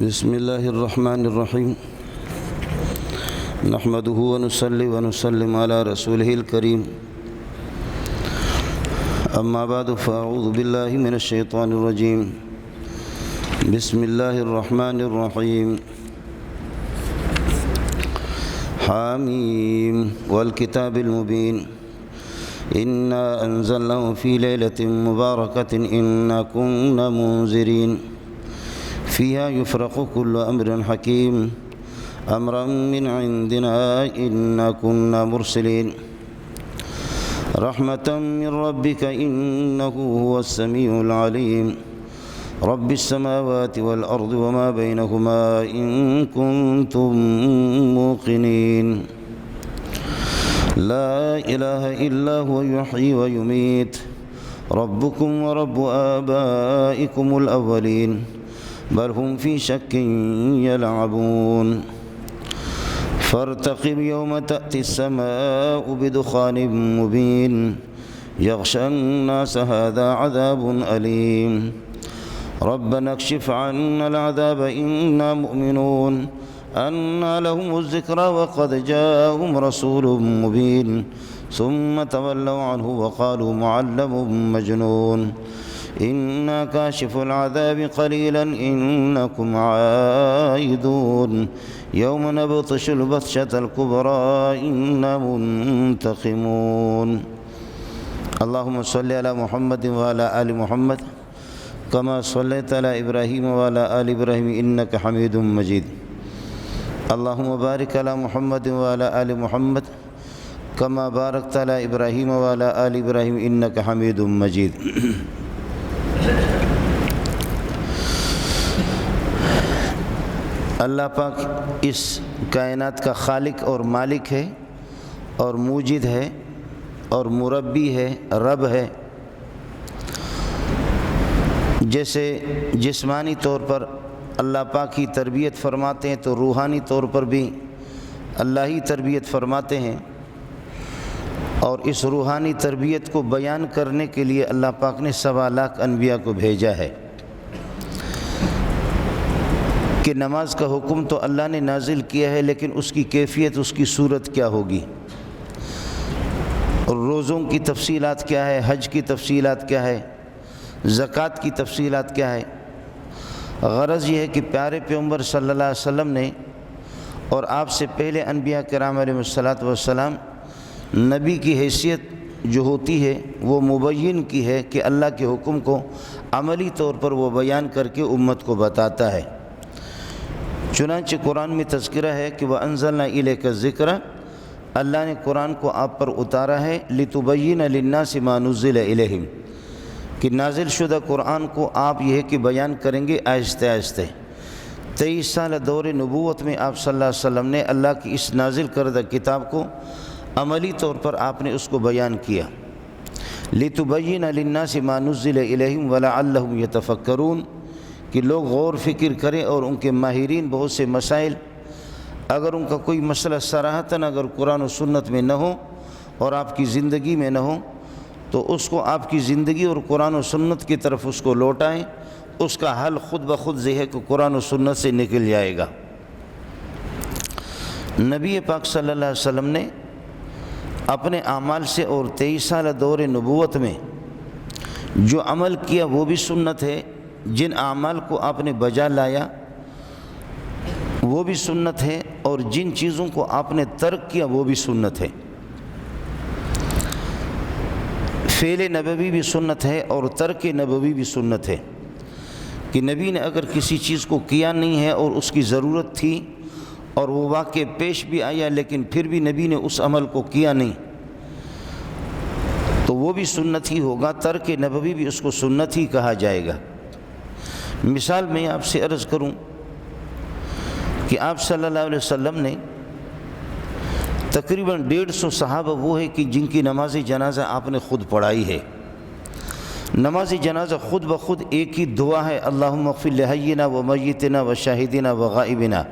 بسم الله الرحمن الرحيم نحمده ونصلي ونسلم على رسوله الكريم أما بعد فأعوذ بالله من الشيطان الرجيم بسم الله الرحمن الرحيم حاميم والكتاب المبين إنا أنزلناه في ليلة مباركة إنا كنا منذرين فيها يفرق كل أمر حكيم أمرا من عندنا إنا كنا مرسلين رحمة من ربك إنه هو السميع العليم رب السماوات والأرض وما بينهما إن كنتم موقنين لا إله إلا هو يحيي ويميت ربكم ورب آبائكم الأولين بل هم في شك يلعبون فارتقب يوم تأتي السماء بدخان مبين يغشى الناس هذا عذاب أليم ربنا اكشف عنا العذاب إنا مؤمنون أنى لهم الذكرى وقد جاءهم رسول مبين ثم تولوا عنه وقالوا معلم مجنون إنا كاشف العذاب قليلا إنكم عائدون يوم نبطش البطشة الكبرى إنا منتقمون اللهم صل على محمد وعلى آل محمد كما صليت على إبراهيم وعلى آل إبراهيم إنك حميد مجيد اللهم بارك على محمد وعلى آل محمد كما باركت على إبراهيم وعلى آل إبراهيم إنك حميد مجيد اللہ پاک اس کائنات کا خالق اور مالک ہے اور موجد ہے اور مربی ہے، رب ہے۔ جیسے جسمانی طور پر اللہ پاک ہی تربیت فرماتے ہیں تو روحانی طور پر بھی اللہ ہی تربیت فرماتے ہیں، اور اس روحانی تربیت کو بیان کرنے کے لیے اللہ پاک نے 1.25 لاکھ انبیاء کو بھیجا ہے کہ نماز کا حکم تو اللہ نے نازل کیا ہے، لیکن اس کی کیفیت، اس کی صورت کیا ہوگی، اور روزوں کی تفصیلات کیا ہے، حج کی تفصیلات کیا ہے، زکوٰۃ کی تفصیلات کیا ہے۔ غرض یہ ہے کہ پیارے پیغمبر صلی اللہ علیہ وسلم نے اور آپ سے پہلے انبیاء کرام علیہ الصلاۃ والسلام نبی کی حیثیت جو ہوتی ہے وہ مبین کی ہے کہ اللہ کے حکم کو عملی طور پر وہ بیان کر کے امت کو بتاتا ہے۔ چنانچہ قرآن میں تذکرہ ہے کہ وَأَنزَلْنَا إِلَيْكَ الذِّكْرَ، اللہ نے قرآن کو آپ پر اتارا ہے لِتُبَيِّنَ لِلنَّاسِ مَا نُزِّلَ إِلَيْهِمْ، کہ نازل شدہ قرآن کو آپ یہ ہے کہ بیان کریں گے آہستہ آہستہ۔ 23 سال دور نبوت میں آپ صلی اللہ علیہ وسلم نے اللہ کی اس نازل کردہ کتاب کو عملی طور پر آپ نے اس کو بیان کیا۔ لِتُبَيِّنَ لِلنَّاسِ مَا نُزِّلَ إِلَيْهِمْ وَلَعَلَّهُمْ يَتَفَكَّرُونَ، کہ لوگ غور فکر کریں، اور ان کے ماہرین بہت سے مسائل اگر ان کا کوئی مسئلہ صراحتاً اگر قرآن و سنت میں نہ ہو اور آپ کی زندگی میں نہ ہو تو اس کو آپ کی زندگی اور قرآن و سنت کی طرف اس کو لوٹائیں، اس کا حل خود بخود ذہن کو قرآن و سنت سے نکل جائے گا۔ نبی پاک صلی اللہ علیہ وسلم نے اپنے اعمال سے اور 23 سال دور نبوت میں جو عمل کیا وہ بھی سنت ہے، جن اعمال کو آپ نے بجا لایا وہ بھی سنت ہے، اور جن چیزوں کو آپ نے ترک کیا وہ بھی سنت ہے۔ فعل نبوی بھی سنت ہے اور ترک نبوی بھی سنت ہے، کہ نبی نے اگر کسی چیز کو کیا نہیں ہے اور اس کی ضرورت تھی اور وہ واقع پیش بھی آیا لیکن پھر بھی نبی نے اس عمل کو کیا نہیں تو وہ بھی سنت ہی ہوگا، ترک نبوی بھی اس کو سنت ہی کہا جائے گا۔ مثال میں آپ سے عرض کروں کہ آپ صلی اللہ علیہ وسلم نے تقریباً 150 صحابہ وہ ہے کہ جن کی نماز جنازہ آپ نے خود پڑھائی ہے۔ نماز جنازہ خود بخود ایک ہی دعا ہے، اللہم اغفر لحینا و میتنا و شاہدنا و غائبنا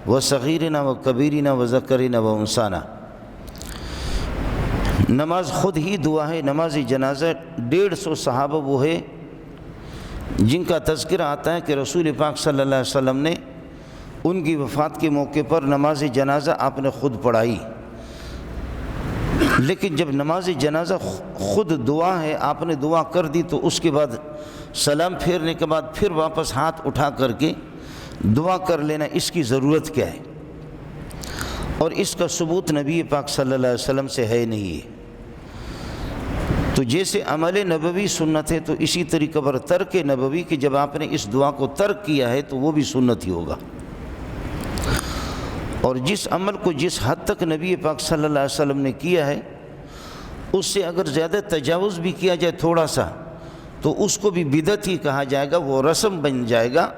و صغیرنا و کبیرنا و ذکرنا و انسانا۔ نماز خود ہی دعا ہے۔ نماز جنازہ 150 صحابہ وہ ہے جن کا تذکرہ آتا ہے کہ رسول پاک صلی اللہ علیہ وسلم نے ان کی وفات کے موقع پر نماز جنازہ آپ نے خود پڑھائی، لیکن جب نماز جنازہ خود دعا ہے، آپ نے دعا کر دی تو اس کے بعد سلام پھیرنے کے بعد پھر واپس ہاتھ اٹھا کر کے دعا کر لینا، اس کی ضرورت کیا ہے؟ اور اس کا ثبوت نبی پاک صلی اللہ علیہ وسلم سے ہے نہیں ہے۔ تو جیسے عمل نبوی سنت ہے تو اسی طریقے پر ترک نبوی کہ جب آپ نے اس دعا کو ترک کیا ہے تو وہ بھی سنت ہی ہوگا۔ اور جس عمل کو جس حد تک نبی پاک صلی اللہ علیہ وسلم نے کیا ہے، اس سے اگر زیادہ تجاوز بھی کیا جائے تھوڑا سا تو اس کو بھی بدعت ہی کہا جائے گا، وہ رسم بن جائے گا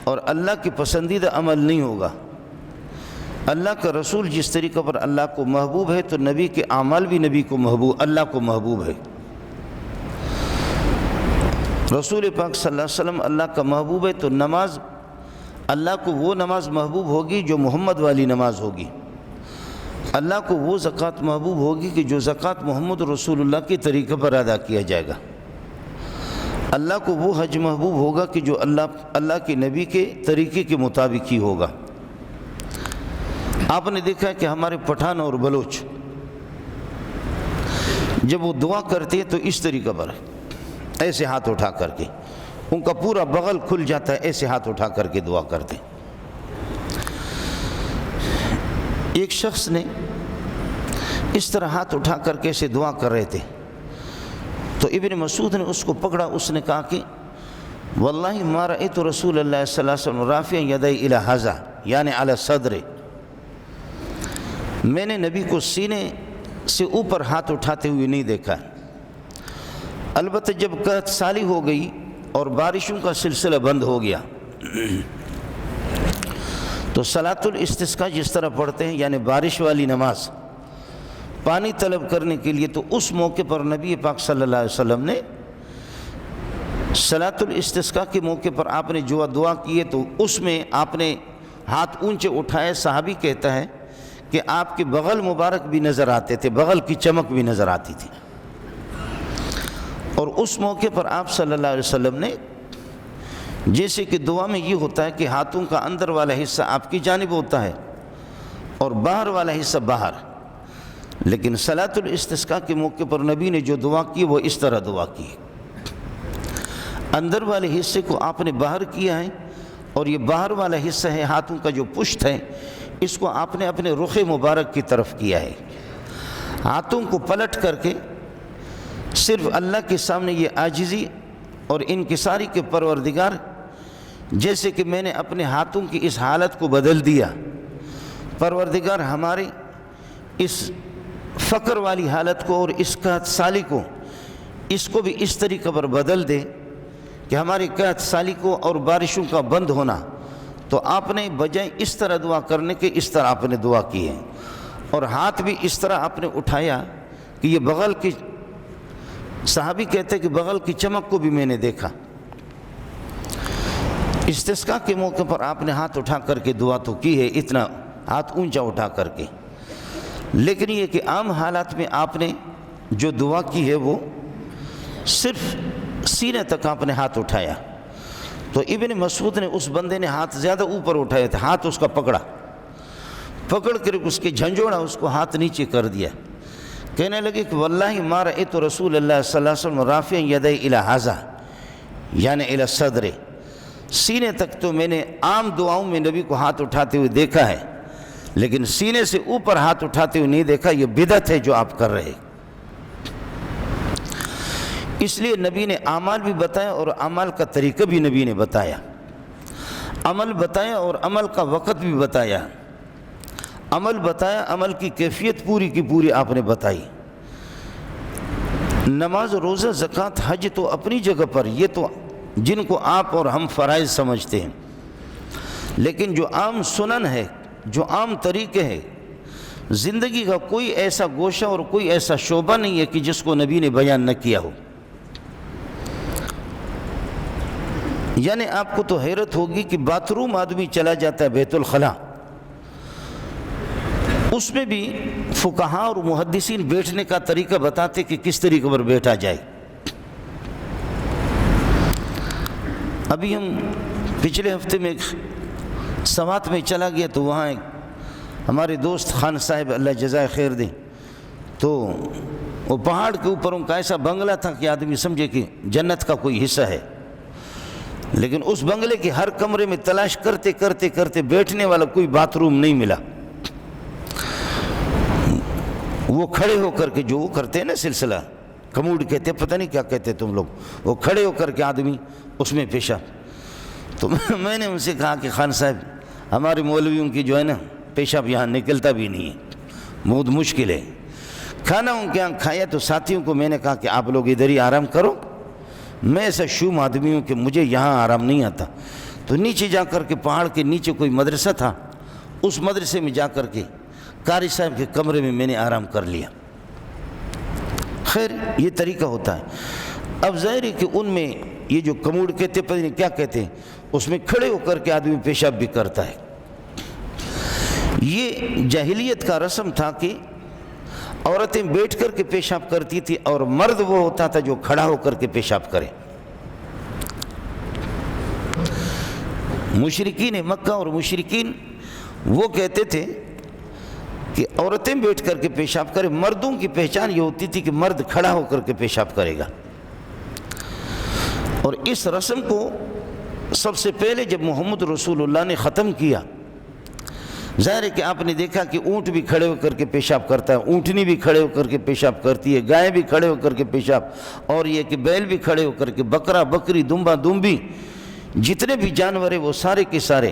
اور اللہ کی پسندیدہ عمل نہیں ہوگا۔ اللہ کا رسول جس طریقے پر اللہ کو محبوب ہے تو نبی کے اعمال بھی نبی کو محبوب، اللہ کو محبوب ہے۔ رسول پاک صلی اللہ علیہ وسلم اللہ کا محبوب ہے تو نماز اللہ کو وہ نماز محبوب ہوگی جو محمد والی نماز ہوگی، اللہ کو وہ زکوٰۃ محبوب ہوگی کہ جو زکوٰۃ محمد رسول اللہ کے طریقے پر ادا کیا جائے گا، اللہ کو وہ حج محبوب ہوگا کہ جو اللہ کے نبی کے طریقے کے مطابق ہی ہوگا۔ آپ نے دیکھا کہ ہمارے پٹھان اور بلوچ جب وہ دعا کرتے ہیں تو اس طریقے پر ایسے ہاتھ اٹھا کر کے، ان کا پورا بغل کھل جاتا ہے، ایسے ہاتھ اٹھا کر کے دعا کرتے۔ ایک شخص نے اس طرح ہاتھ اٹھا کر کے ایسے دعا کر رہے تھے تو ابن مسعود نے اس کو پکڑا، اس نے کہا کہ واللہ ما رأیت رسول اللہ صلی اللہ علیہ وسلم رافعا یدیہ الی ھذا یعنی علی صدر، میں نے نبی کو سینے سے اوپر ہاتھ اٹھاتے ہوئے نہیں دیکھا۔ البتہ جب قحط سالی ہو گئی اور بارشوں کا سلسلہ بند ہو گیا تو صلاۃ الاستسقاء جس طرح پڑھتے ہیں یعنی بارش والی نماز پانی طلب کرنے کے لیے، تو اس موقع پر نبی پاک صلی اللہ علیہ وسلم نے صلاۃ الاستسقاء کے موقع پر آپ نے جو دعا کی ہے تو اس میں آپ نے ہاتھ اونچے اٹھائے۔ صحابی کہتا ہے کہ آپ کے بغل مبارک بھی نظر آتے تھے، بغل کی چمک بھی نظر آتی تھی، اور اس موقع پر آپ صلی اللہ علیہ وسلم نے جیسے کہ دعا میں یہ ہوتا ہے کہ ہاتھوں کا اندر والا حصہ آپ کی جانب ہوتا ہے اور باہر والا حصہ باہر، لیکن صلاۃ الاستسقاء کے موقع پر نبی نے جو دعا کی وہ اس طرح دعا کی، اندر والے حصے کو آپ نے باہر کیا ہے اور یہ باہر والا حصہ ہے ہاتھوں کا جو پشت ہے، اس کو آپ نے اپنے رخ مبارک کی طرف کیا ہے۔ ہاتھوں کو پلٹ کر کے صرف اللہ کے سامنے یہ عاجزی اور انکساری کے پروردگار، جیسے کہ میں نے اپنے ہاتھوں کی اس حالت کو بدل دیا، پروردگار ہمارے اس فقر والی حالت کو اور اس قحط سالی کو، اس کو بھی اس طریقے پر بدل دے کہ ہماری قحط سالی کو اور بارشوں کا بند ہونا۔ تو آپ نے بجائے اس طرح دعا کرنے کے اس طرح آپ نے دعا کی ہے، اور ہاتھ بھی اس طرح آپ نے اٹھایا کہ یہ بغل کی، صحابی کہتے ہیں کہ بغل کی چمک کو بھی میں نے دیکھا۔ استسقاء کے موقع پر آپ نے ہاتھ اٹھا کر کے دعا تو کی ہے، اتنا ہاتھ اونچا اٹھا کر کے، لیکن یہ کہ عام حالات میں آپ نے جو دعا کی ہے وہ صرف سینے تک آپ نے ہاتھ اٹھایا۔ تو ابن مسعود نے اس بندے نے ہاتھ زیادہ اوپر اٹھایا تھا، ہاتھ اس کا پکڑ کر اس کے جھنجھوڑا، اس کو ہاتھ نیچے کر دیا، کہنے لگے کہ واللہ ما رأیت رسول اللہ صلی اللہ علیہ وسلم رافعا یدیہ الی ھذا یعنی الی صدر، سینے تک تو میں نے عام دعاؤں میں نبی کو ہاتھ اٹھاتے ہوئے دیکھا ہے، لیکن سینے سے اوپر ہاتھ اٹھاتے ہوئے نہیں دیکھا، یہ بدعت ہے جو آپ کر رہے۔ اس لیے نبی نے اعمال بھی بتایا اور اعمال کا طریقہ بھی نبی نے بتایا، عمل بتایا اور عمل کا وقت بھی بتایا، عمل بتایا، عمل کی کیفیت پوری کی پوری آپ نے بتائی۔ نماز، روزہ، زکوٰۃ، حج تو اپنی جگہ پر، یہ تو جن کو آپ اور ہم فرائض سمجھتے ہیں، لیکن جو عام سنن ہے، جو عام طریقے ہیں، زندگی کا کوئی ایسا گوشہ اور کوئی ایسا شعبہ نہیں ہے کہ جس کو نبی نے بیان نہ کیا ہو۔ یعنی آپ کو تو حیرت ہوگی کہ باتھ روم آدمی چلا جاتا ہے، بیت الخلاء، اس میں بھی فقہاء اور محدثین بیٹھنے کا طریقہ بتاتے کہ کس طریقے پر بیٹھا جائے۔ ابھی ہم پچھلے ہفتے میں ایک سوات میں چلا گیا تو وہاں ایک ہمارے دوست خان صاحب اللہ جزائے خیر دیں، تو وہ پہاڑ کے اوپر ان کا ایسا بنگلہ تھا کہ آدمی سمجھے کہ جنت کا کوئی حصہ ہے، لیکن اس بنگلے کے ہر کمرے میں تلاش کرتے کرتے کرتے بیٹھنے والا کوئی باتھ روم نہیں ملا۔ وہ کھڑے ہو کر کے جو وہ کرتے ہیں نا سلسلہ کموڈ کہتے، پتہ نہیں کیا کہتے تم لوگ، وہ کھڑے ہو کر کے آدمی اس میں پیشاب۔ تو میں نے ان سے کہا کہ خان صاحب ہمارے مولویوں کی جو ہے نا پیشاب یہاں نکلتا بھی نہیں ہے، بہت مشکل ہے۔ کھانا ان کے یہاں کھایا تو ساتھیوں کو میں نے کہا کہ آپ لوگ ادھر ہی آرام کرو، میں ایسا شوم آدمی ہوں کہ مجھے یہاں آرام نہیں آتا۔ تو نیچے جا کر کے پہاڑ کے نیچے کوئی مدرسہ تھا، اس مدرسے میں جا کر کے قاری صاحب کے کمرے میں نے آرام کر لیا۔ خیر یہ طریقہ ہوتا ہے۔ اب ظاہر ہے کہ ان میں یہ جو کموڈ کہتے پتہ نہیں کیا کہتے ہیں، اس میں کھڑے ہو کر کے آدمی پیشاب بھی کرتا ہے۔ یہ جاہلیت کا رسم تھا کہ عورتیں بیٹھ کر کے پیشاب کرتی تھی اور مرد وہ ہوتا تھا جو کھڑا ہو کر کے پیشاب کرے۔ مشرکین مکہ اور مشرکین وہ کہتے تھے کہ عورتیں بیٹھ کر کے پیشاب کرے، مردوں کی پہچان یہ ہوتی تھی کہ مرد کھڑا ہو کر کے پیشاب کرے گا۔ اور اس رسم کو سب سے پہلے جب محمد رسول اللہ نے ختم کیا، ظاہر ہے کہ آپ نے دیکھا کہ اونٹ بھی کھڑے ہو کر کے پیشاب کرتا ہے، اونٹنی بھی کھڑے ہو کر کے پیشاب کرتی ہے، گائے بھی کھڑے ہو کر کے پیشاب، اور یہ کہ بیل بھی کھڑے ہو کر کے، بکرا بکری دمبا دمبی جتنے بھی جانور ہیں وہ سارے کے سارے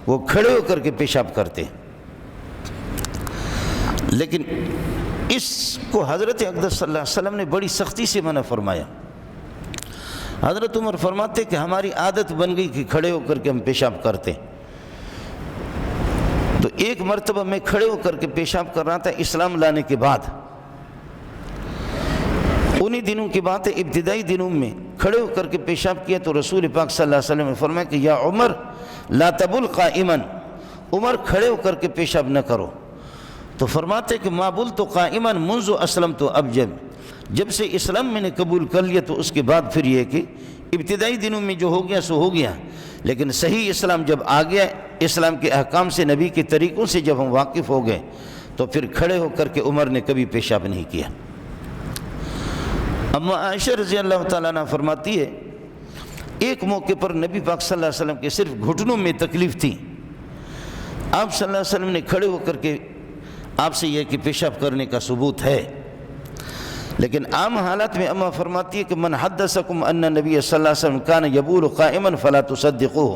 وہ کھڑے ہو کر کے پیشاب کرتے ہیں۔ لیکن اس کو حضرت اقدس صلی اللہ علیہ وسلم نے بڑی سختی سے منع فرمایا۔ حضرت عمر فرماتے کہ ہماری عادت بن گئی کہ کھڑے ہو کر کے ہم پیشاب کرتے ہیں۔ تو ایک مرتبہ میں کھڑے ہو کر کے پیشاب کر رہا تھا اسلام لانے کے بعد، انہی دنوں کی بات ہے، ابتدائی دنوں میں کھڑے ہو کر کے پیشاب کیا تو رسول پاک صلی اللہ علیہ وسلم نے فرمایا کہ یا عمر لا تبل قائما، عمر کھڑے ہو کر کے پیشاب نہ کرو۔ تو فرماتے کہ ما بلت قائما منذ اسلمت، اب جب سے اسلام میں نے قبول کر لیا تو اس کے بعد پھر یہ کہ ابتدائی دنوں میں جو ہو گیا سو ہو گیا، لیکن صحیح اسلام جب آ گیا، اسلام کے احکام سے نبی کے طریقوں سے جب ہم واقف ہو گئے تو پھر کھڑے ہو کر کے عمر نے کبھی پیشاب نہیں کیا۔ اما عائشہ رضی اللہ تعالیٰ عنہ فرماتی ہے ایک موقع پر نبی پاک صلی اللہ علیہ وسلم کے صرف گھٹنوں میں تکلیف تھی، آپ صلی اللہ علیہ وسلم نے کھڑے ہو کر کے آپ سے یہ کہ پیشاب کرنے کا ثبوت ہے، لیکن عام حالات میں اما فرماتی ہے کہ من حدثکم ان نبی صلی اللہ علیہ وسلم کان یبول قائما فلا تصدقوه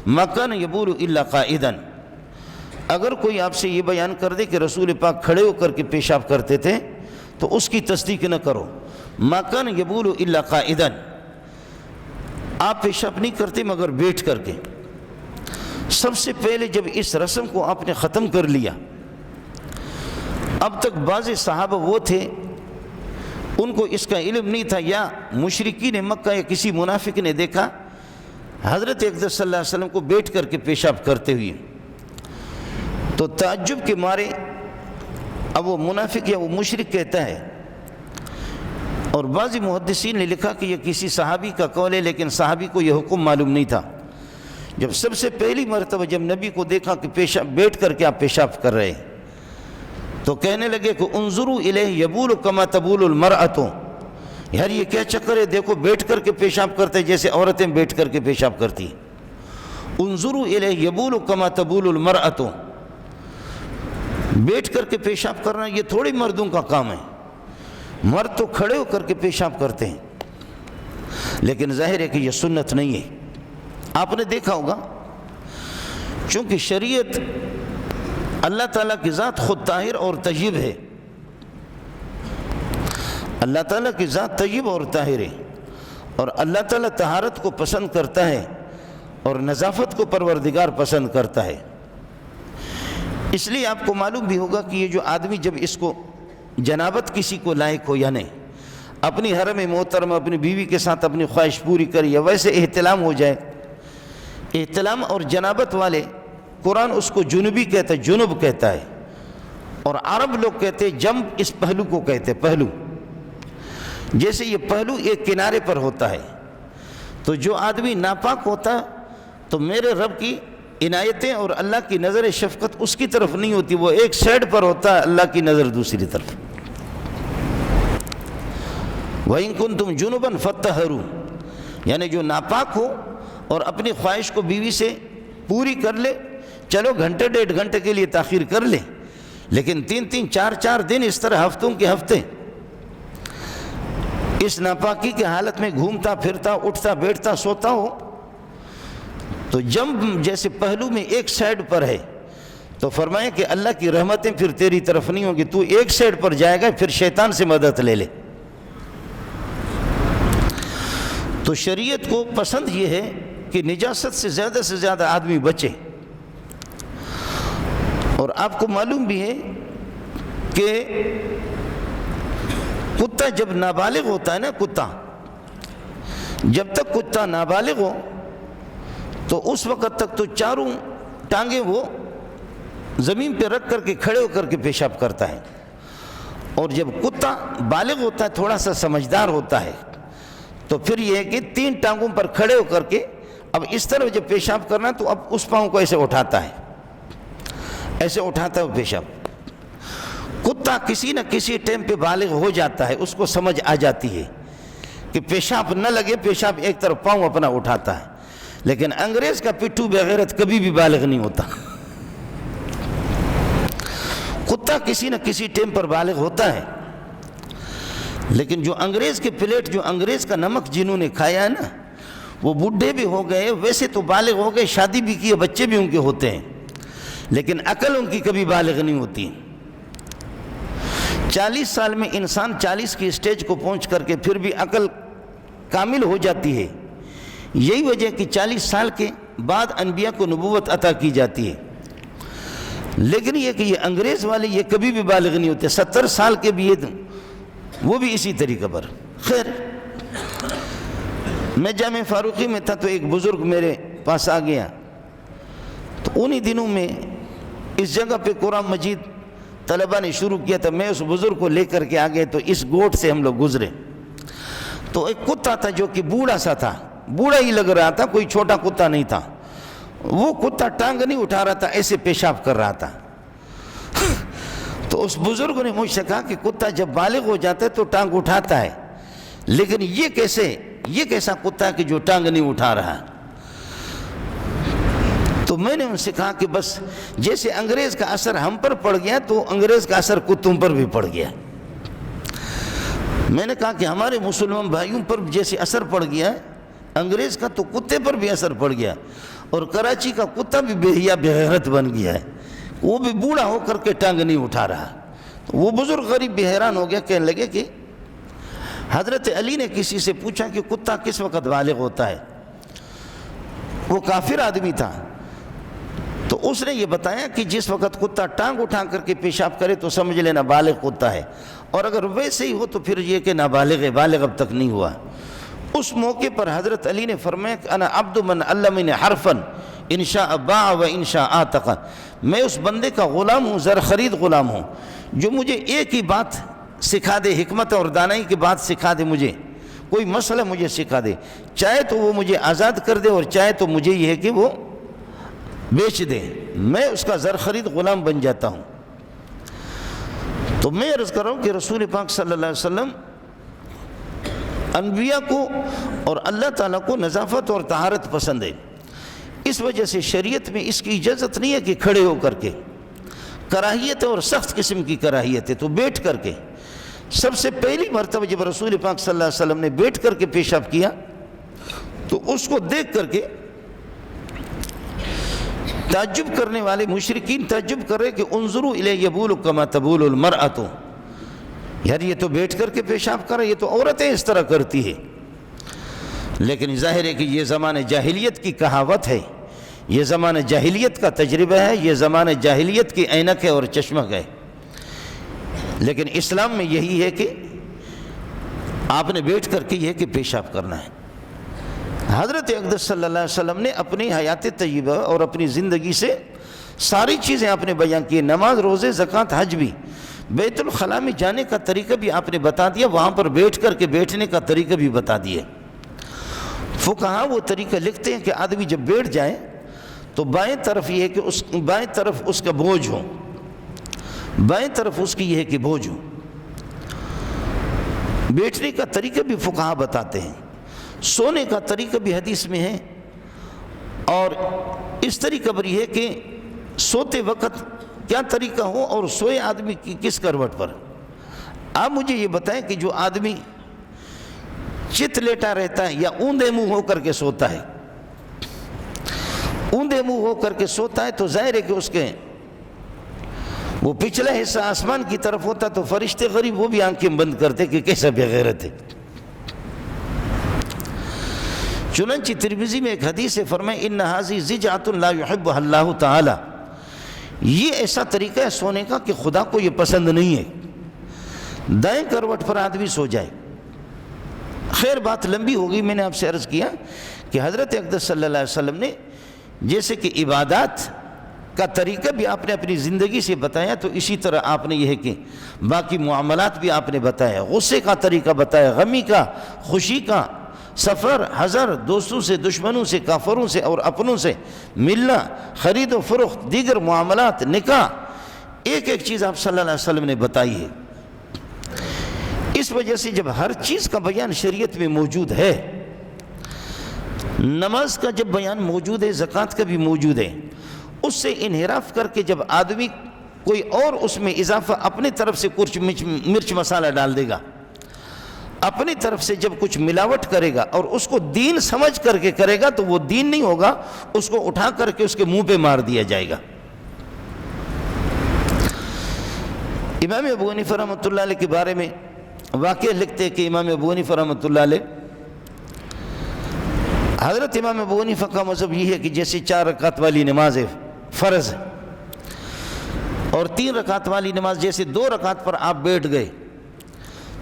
ما کان یبول الا قائدا، اگر کوئی آپ سے یہ بیان کر دے کہ رسول پاک کھڑے ہو کر کے پیشاب کرتے تھے تو اس کی تصدیق نہ کرو۔ ما کان یبول الا قائدا، آپ پیشاب نہیں کرتے مگر بیٹھ کر کے۔ سب سے پہلے جب اس رسم کو آپ نے ختم کر لیا، اب تک بعض صحابہ وہ تھے ان کو اس کا علم نہیں تھا، یا مشرکین مکہ یا کسی منافق نے دیکھا حضرت اقدس صلی اللہ علیہ وسلم کو بیٹھ کر کے پیشاب کرتے ہوئے، تو تعجب کے مارے اب وہ منافق یا وہ مشرک کہتا ہے، اور بعض محدثین نے لکھا کہ یہ کسی صحابی کا قول ہے، لیکن صحابی کو یہ حکم معلوم نہیں تھا۔ جب سب سے پہلی مرتبہ جب نبی کو دیکھا کہ پیشاب بیٹھ کر کے آپ پیشاب کر رہے ہیں تو کہنے لگے کہ انظروا الیہ یبول کما تبول المرأۃ، یار یہ کیا چکر ہے، دیکھو بیٹھ کر کے پیشاب کرتے جیسے عورتیں بیٹھ کر کے پیشاب کرتی ہیں۔ انظروا الیہ یبول کما تبول المرأۃ، بیٹھ کر کے پیشاب کرنا یہ تھوڑی مردوں کا کام ہے، مرد تو کھڑے ہو کر کے پیشاب کرتے ہیں، لیکن ظاہر ہے کہ یہ سنت نہیں ہے۔ آپ نے دیکھا ہوگا چونکہ شریعت اللہ تعالیٰ کی ذات خود طاہر اور طیب ہے، اللہ تعالیٰ کی ذات طیب اور طاہر ہے، اور اللہ تعالیٰ طہارت کو پسند کرتا ہے اور نظافت کو پروردگار پسند کرتا ہے۔ اس لیے آپ کو معلوم بھی ہوگا کہ یہ جو آدمی جب اس کو جنابت کسی کو لائق ہو یا نہیں، اپنی حرم محترم اپنی بیوی کے ساتھ اپنی خواہش پوری کرے یا ویسے احتلام ہو جائے، احتلام اور جنابت والے قرآن اس کو جنوبی کہتا ہے، جنوب کہتا ہے، اور عرب لوگ کہتے ہیں جنب، اس پہلو کو کہتے ہیں پہلو، جیسے یہ پہلو ایک کنارے پر ہوتا ہے، تو جو آدمی ناپاک ہوتا تو میرے رب کی عنایتیں اور اللہ کی نظر شفقت اس کی طرف نہیں ہوتی، وہ ایک سائڈ پر ہوتا ہے، اللہ کی نظر دوسری طرف۔ وَإِن كُنتُمْ جُنُبًا فَاتَّهِرُوا، یعنی جو ناپاک ہو اور اپنی خواہش کو بیوی سے پوری کر لے، چلو گھنٹے ڈیڑھ گھنٹے کے لیے تاخیر کر لے، لیکن 3 4 دن اس طرح ہفتوں کے ہفتے اس ناپاکی کی حالت میں گھومتا پھرتا اٹھتا بیٹھتا سوتا ہو، تو جب جیسے پہلو میں ایک سائڈ پر ہے تو فرمائیں کہ اللہ کی رحمتیں پھر تیری طرف نہیں ہوگی، تو ایک سائڈ پر جائے گا، پھر شیطان سے مدد لے لے۔ تو شریعت کو پسند یہ ہے کہ نجاست سے زیادہ آدمی بچے، اور آپ کو معلوم بھی ہے کہ کتا جب نابالغ ہوتا ہے نا، کتا جب تک کتا نابالغ ہو تو اس وقت تک تو چاروں ٹانگیں وہ زمین پہ رکھ کر کے کھڑے ہو کر کے پیشاب کرتا ہے، اور جب کتا بالغ ہوتا ہے تھوڑا سا سمجھدار ہوتا ہے تو پھر یہ ہے کہ 3 ٹانگوں پر کھڑے ہو کر کے اب اس طرح جب پیشاب کرنا تو اب اس پاؤں کو ایسے اٹھاتا ہے، ایسے اٹھاتا ہے وہ پیشاب۔ کتا کسی نہ کسی ٹائم پہ بالغ ہو جاتا ہے، اس کو سمجھ آ جاتی ہے کہ پیشاب نہ لگے، پیشاب ایک طرف پاؤں اپنا اٹھاتا ہے، لیکن انگریز کا پٹھو بغیرت کبھی بھی بالغ نہیں ہوتا۔ کتا کسی نہ کسی ٹائم پر بالغ ہوتا ہے، لیکن جو انگریز کے پلیٹ، جو انگریز کا نمک جنہوں نے کھایا ہے نا، وہ بوڑھے بھی ہو گئے، ویسے تو بالغ ہو گئے، شادی بھی کی، بچے بھی ان کے ہوتے ہیں، لیکن عقل ان کی کبھی بالغ نہیں ہوتی۔ 40 سال میں انسان 40 کی اسٹیج کو پہنچ کر کے پھر بھی عقل کامل ہو جاتی ہے، یہی وجہ کہ 40 سال کے بعد انبیاء کو نبوت عطا کی جاتی ہے، لیکن یہ کہ یہ انگریز والے یہ کبھی بھی بالغ نہیں ہوتے، 70 سال کے بھی وہ بھی اسی طریقے پر۔ خیر، میں جامع فاروقی میں تھا تو ایک بزرگ میرے پاس آ گیا، تو انہی دنوں میں اس جگہ پہ قرآن مجید طلبہ نے شروع کیا تھا، میں اس بزرگ کو لے کر کے آ گئے، تو اس گوٹ سے ہم لوگ گزرے تو ایک کتا تھا جو کہ بوڑھا سا تھا، بوڑھا ہی لگ رہا تھا، کوئی چھوٹا کتا نہیں تھا، وہ کتا ٹانگ نہیں اٹھا رہا تھا، ایسے پیشاب کر رہا تھا۔ تو اس بزرگ نے مجھ سے کہا کہ کتا جب بالغ ہو جاتا ہے تو ٹانگ اٹھاتا ہے، لیکن یہ کیسا کتا ہے کہ جو ٹانگ نہیں اٹھا رہا؟ تو میں نے ان سے کہا کہ بس جیسے انگریز کا اثر ہم پر پڑ گیا تو انگریز کا اثر کتوں پر بھی پڑ گیا۔ میں نے کہا کہ ہمارے مسلمان بھائیوں پر جیسے اثر پڑ گیا انگریز کا، تو کتے پر بھی اثر پڑ گیا، اور کراچی کا کتا بھی بے حیا بے غیرت بن گیا ہے، وہ بھی بوڑھا ہو کر کے ٹانگ نہیں اٹھا رہا۔ تو وہ بزرگ غریب بھی حیران ہو گیا، کہنے لگے کہ حضرت علی نے کسی سے پوچھا کہ کتا کس وقت بالغ ہوتا ہے؟ وہ کافر آدمی تھا، تو اس نے یہ بتایا کہ جس وقت کتا ٹانگ اٹھا کر کے پیشاب کرے تو سمجھ لینا بالغ کتا ہے، اور اگر ویسے ہی ہو تو پھر یہ کہ نابالغ ہے، بالغ اب تک نہیں ہوا۔ اس موقع پر حضرت علی نے فرمایا کہ انا عبد من علمنی حرفا ان شاء باع و ان شاء اعتق، میں اس بندے کا غلام ہوں، زر خرید غلام ہوں، جو مجھے ایک ہی بات سکھا دے، حکمت اور دانائی کی بات سکھا دے، مجھے کوئی مسئلہ مجھے سکھا دے، چاہے تو وہ مجھے آزاد کر دے اور چاہے تو مجھے یہ ہے کہ وہ بیچ دے، میں اس کا زر خرید غلام بن جاتا ہوں۔ تو میں عرض کر رہا ہوں کہ رسول پاک صلی اللہ علیہ وسلم انبیاء کو اور اللہ تعالیٰ کو نظافت اور طہارت پسند ہے، اس وجہ سے شریعت میں اس کی اجازت نہیں ہے کہ کھڑے ہو کر کے، کراہیت ہے اور سخت قسم کی کراہیت ہے۔ تو بیٹھ کر کے، سب سے پہلی مرتبہ جب رسول پاک صلی اللہ علیہ وسلم نے بیٹھ کر کے پیشاب کیا تو اس کو دیکھ کر کے تعجب کرنے والے مشرکین تعجب کر رہے کہ انظروا الی یبول کما تبول المرأۃ، یار یہ تو بیٹھ کر کے پیشاب کر رہا ہے، یہ تو عورتیں اس طرح کرتی ہے۔ لیکن ظاہر ہے کہ یہ زمانہ جاہلیت کی کہاوت ہے، یہ زمانہ جاہلیت کا تجربہ ہے، یہ زمانہ جاہلیت کی عینک ہے اور چشمک ہے، لیکن اسلام میں یہی ہے کہ آپ نے بیٹھ کر کے یہ کہ پیشاب کرنا ہے۔ حضرت اقدس صلی اللہ علیہ وسلم نے اپنی حیات طیبہ اور اپنی زندگی سے ساری چیزیں آپ نے بیان کی، نماز، روزے، زکوٰۃ، حج بھی، بیت الخلاء میں جانے کا طریقہ بھی آپ نے بتا دیا، وہاں پر بیٹھ کر کے بیٹھنے کا طریقہ بھی بتا دیا۔ فقہاء وہ طریقہ لکھتے ہیں کہ آدمی جب بیٹھ جائے تو بائیں طرف یہ ہے کہ بائیں طرف اس کا بوجھ ہو، بائیں طرف اس کی یہ ہے کہ بوجھ ہو۔ بیٹھنے کا طریقہ بھی فقہا بتاتے ہیں، سونے کا طریقہ بھی حدیث میں ہے، اور اس طریقہ پر یہ ہے کہ سوتے وقت کیا طریقہ ہو اور سوئے آدمی کی کس کروٹ پر۔ آپ مجھے یہ بتائیں کہ جو آدمی چت لیٹا رہتا ہے یا اوندے منہ ہو کر کے سوتا ہے، اوندے منہ ہو کر کے سوتا ہے تو ظاہر ہے کہ اس کے وہ پچھلا حصہ آسمان کی طرف ہوتا تو فرشتے غریب وہ بھی آنکھیں بند کرتے کہ کیسا بے غیرت ہے۔ چنانچہ ترمذی میں ایک حدیث ہے، فرمائے ان ھذہ ضجعۃ لا یحبھا اللہ تعالی، یہ ایسا طریقہ ہے سونے کا کہ خدا کو یہ پسند نہیں ہے، دائیں کروٹ پر آدمی سو جائے۔ خیر بات لمبی ہوگی، میں نے آپ سے عرض کیا کہ حضرت اقدس صلی اللہ علیہ وسلم نے جیسے کہ عبادات کا طریقہ بھی آپ نے اپنی زندگی سے بتایا، تو اسی طرح آپ نے یہ ہے کہ باقی معاملات بھی آپ نے بتایا، غصے کا طریقہ بتایا، غمی کا، خوشی کا، سفر، حضر، دوستوں سے، دشمنوں سے، کافروں سے اور اپنوں سے ملنا، خرید و فروخت، دیگر معاملات، نکاح، ایک ایک چیز آپ صلی اللہ علیہ وسلم نے بتائی ہے۔ اس وجہ سے جب ہر چیز کا بیان شریعت میں موجود ہے، نماز کا جب بیان موجود ہے، زکوٰۃ کا بھی موجود ہے، اس سے انحراف کر کے جب آدمی کوئی اور اس میں اضافہ اپنی طرف سے کچھ مرچ مسالہ ڈال دے گا، اپنی طرف سے جب کچھ ملاوٹ کرے گا اور اس کو دین سمجھ کر کے کرے گا تو وہ دین نہیں ہوگا، اس کو اٹھا کر کے اس کے منہ پہ مار دیا جائے گا۔ امام ابو حنیفہ رحمۃ اللہ علیہ کے بارے میں واقعہ لکھتے کہ امام ابو حنیفہ رحمۃ اللہ علیہ، حضرت امام ابو حنیفہ کا مذہب یہ ہے کہ جیسے 4 رکعت والی نماز فرض ہے اور 3 رکعت والی نماز جیسے 2 رکعت پر آپ بیٹھ گئے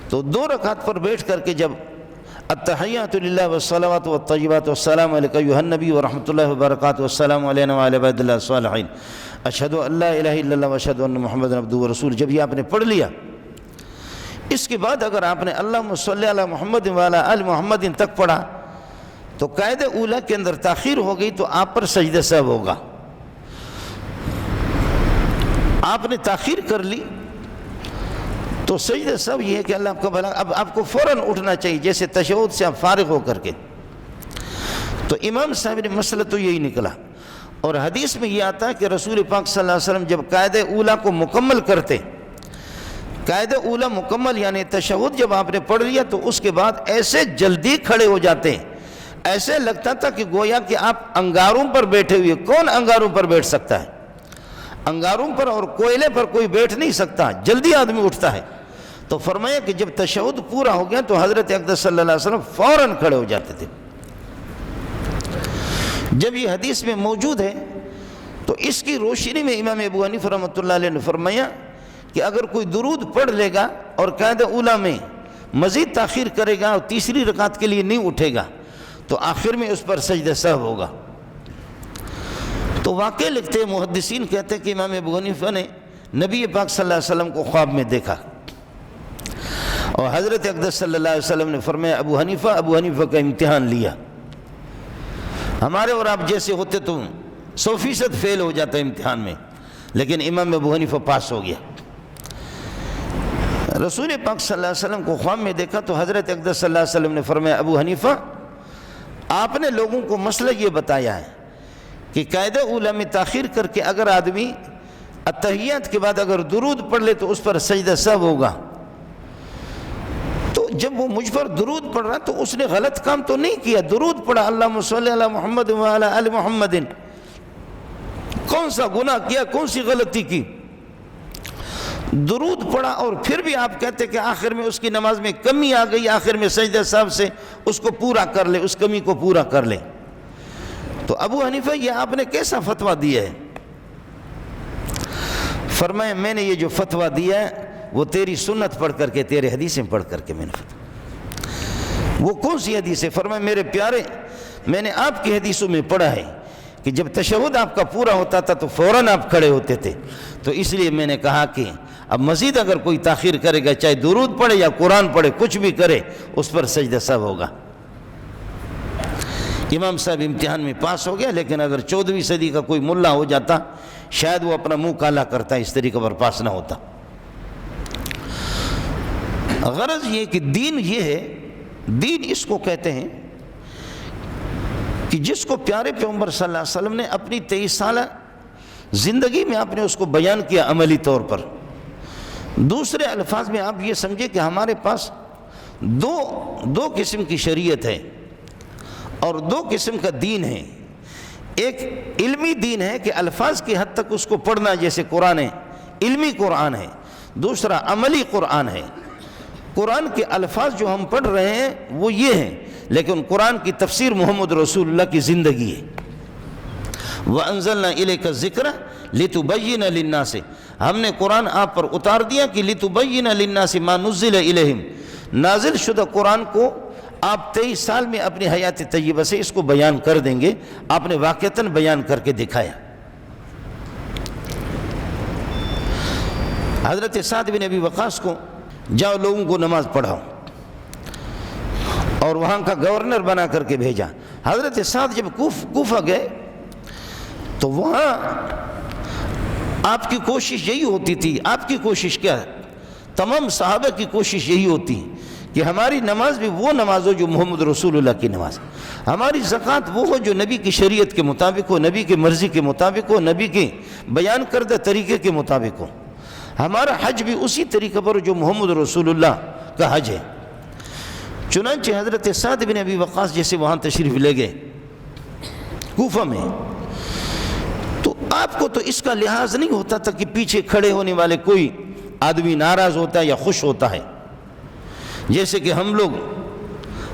تو 2 رکعت پر بیٹھ کر کے جب التحیات للہ والصلوات والطیبات والسلام علیک ایھا النبی ورحمۃ اللہ وبرکاتہ والسلام علینا وعلی عباد اللہ الصالحین اشہد ان لا الہ الا اللہ واشہد ان محمدا عبدہ ورسولہ، جب یہ آپ نے پڑھ لیا، اس کے بعد اگر آپ نے اللہم صلی علی محمد وعلی آل محمد تک پڑھا تو قاعدہ اولیٰ کے اندر تاخیر ہو گئی تو آپ پر سجدہ سہو ہوگا۔ آپ نے تاخیر کر لی تو سجدہ سہو یہ ہے کہ اللہ آپ کا بھلا، اب آپ کو فوراً اٹھنا چاہیے جیسے تشہد سے آپ فارغ ہو کر کے۔ تو امام صاحب نے مسئلہ تو یہی نکلا، اور حدیث میں یہ آتا ہے کہ رسول پاک صلی اللہ علیہ وسلم جب قاعدہ اولیٰ کو مکمل کرتے، قاعدہ اولیٰ مکمل یعنی تشہد جب آپ نے پڑھ لیا تو اس کے بعد ایسے جلدی کھڑے ہو جاتے ہیں، ایسے لگتا تھا کہ گویا کہ آپ انگاروں پر بیٹھے ہوئے۔ کون انگاروں پر بیٹھ سکتا ہے؟ انگاروں پر اور کوئلے پر کوئی بیٹھ نہیں سکتا، جلدی آدمی اٹھتا ہے۔ تو فرمایا کہ جب تشہد پورا ہو گیا تو حضرت اقدس صلی اللہ علیہ وسلم فوراً کھڑے ہو جاتے تھے۔ جب یہ حدیث میں موجود ہے تو اس کی روشنی میں امام ابو حنیفہ رحمۃ اللہ علیہ نے فرمایا کہ اگر کوئی درود پڑھ لے گا اور قاعدہ اولیٰ میں مزید تاخیر کرے گا اور تیسری رکعت کے لیے نہیں اٹھے گا تو آخر میں اس پر سجدہ سہو ہوگا۔ تو واقع لکھتے ہیں، محدثین کہتے ہیں کہ امام ابو حنیفہ نے نبی پاک صلی اللہ علیہ وسلم کو خواب میں دیکھا، اور حضرت اقدس صلی اللہ علیہ وسلم نے فرمایا ابو حنیفہ کا امتحان لیا۔ ہمارے اور آپ جیسے ہوتے تو 100% فیل ہو جاتا امتحان میں، لیکن امام ابو حنیفہ پاس ہو گیا۔ رسول پاک صلی اللہ علیہ وسلم کو خواب میں دیکھا تو حضرت اقدس صلی اللہ علیہ وسلم نے فرمایا ابو حنیفہ، آپ نے لوگوں کو مسئلہ یہ بتایا ہے کہ قاعدہ اولیٰ میں تاخیر کر کے اگر آدمی التحیات کے بعد اگر درود پڑھ لے تو اس پر سجدہ سہو ہوگا۔ تو جب وہ مجھ پر درود پڑھ رہا تو اس نے غلط کام تو نہیں کیا، درود پڑھا اللہم صلی علی محمد وعلی آل محمد، کون سا گناہ کیا، کون سی غلطی کی؟ درود پڑھا اور پھر بھی آپ کہتے کہ آخر میں اس کی نماز میں کمی آ گئی، آخر میں سجدہ سہو سے اس کو پورا کر لے، اس کمی کو پورا کر لے۔ تو ابو حنیفہ یہ آپ نے کیسا فتویٰ دیا ہے؟ فرمایا میں نے یہ جو فتویٰ دیا ہے وہ تیری سنت پڑھ کر کے، تیرے حدیثیں پڑھ کر کے میں نے فتویٰ۔ وہ کون سی حدیث ہے؟ فرمایا میرے پیارے، میں نے آپ کی حدیثوں میں پڑھا ہے کہ جب تشہد آپ کا پورا ہوتا تھا تو فوراً آپ کھڑے ہوتے تھے، تو اس لیے میں نے کہا کہ اب مزید اگر کوئی تاخیر کرے گا، چاہے درود پڑھے یا قرآن پڑھے، کچھ بھی کرے، اس پر سجدہ سہو ہوگا۔ امام صاحب امتحان میں پاس ہو گیا، لیکن اگر 14ویں صدی کا کوئی ملا ہو جاتا شاید وہ اپنا منہ کالا کرتا، اس طریقے پر پاس نہ ہوتا۔ غرض یہ کہ دین یہ ہے، دین اس کو کہتے ہیں کہ جس کو پیارے پیغمبر صلی اللہ علیہ وسلم نے اپنی 23 سالہ زندگی میں آپ نے اس کو بیان کیا عملی طور پر۔ دوسرے الفاظ میں آپ یہ سمجھے کہ ہمارے پاس دو قسم کی شریعت ہے اور 2 قسم کا دین ہے۔ ایک علمی دین ہے کہ الفاظ کی حد تک اس کو پڑھنا، جیسے قرآن ہے، علمی قرآن ہے۔ دوسرا عملی قرآن ہے۔ قرآن کے الفاظ جو ہم پڑھ رہے ہیں وہ یہ ہیں، لیکن قرآن کی تفسیر محمد رسول اللہ کی زندگی ہے۔ وَأَنزَلْنَا إِلَيْكَ الذِّكْرَ لِتُبَيِّنَ لِلنَّاسِ، ہم نے قرآن آپ پر اتار دیا کہ لِتُبَيِّنَ لِلنَّاسِ مَا نُزِّلَ إِلَيْهِمْ، نازل شدہ قرآن کو آپ 23 سال میں اپنی حیات طیبہ سے اس کو بیان کر دیں گے۔ آپ نے واقعتاً بیان کر کے دکھایا۔ حضرت سعد بن ابی وقاص کو جاؤ لوگوں کو نماز پڑھاؤ، اور وہاں کا گورنر بنا کر کے بھیجا۔ حضرت سعد جب کوفہ گئے تو وہاں آپ کی کوشش یہی ہوتی تھی، آپ کی کوشش کیا ہے، تمام صحابہ کی کوشش یہی ہوتی کہ ہماری نماز بھی وہ نماز ہو جو محمد رسول اللہ کی نماز، ہماری زکوٰۃ وہ ہو جو نبی کی شریعت کے مطابق ہو، نبی کی مرضی کے مطابق ہو، نبی کے بیان کردہ طریقے کے مطابق ہو، ہمارا حج بھی اسی طریقے پر جو محمد رسول اللہ کا حج ہے۔ چنانچہ حضرت سعد بن ابی وقاص جیسے وہاں تشریف لے گئے کوفہ میں، تو آپ کو تو اس کا لحاظ نہیں ہوتا تھا کہ پیچھے کھڑے ہونے والے کوئی آدمی ناراض ہوتا ہے یا خوش ہوتا ہے۔ جیسے کہ ہم لوگ،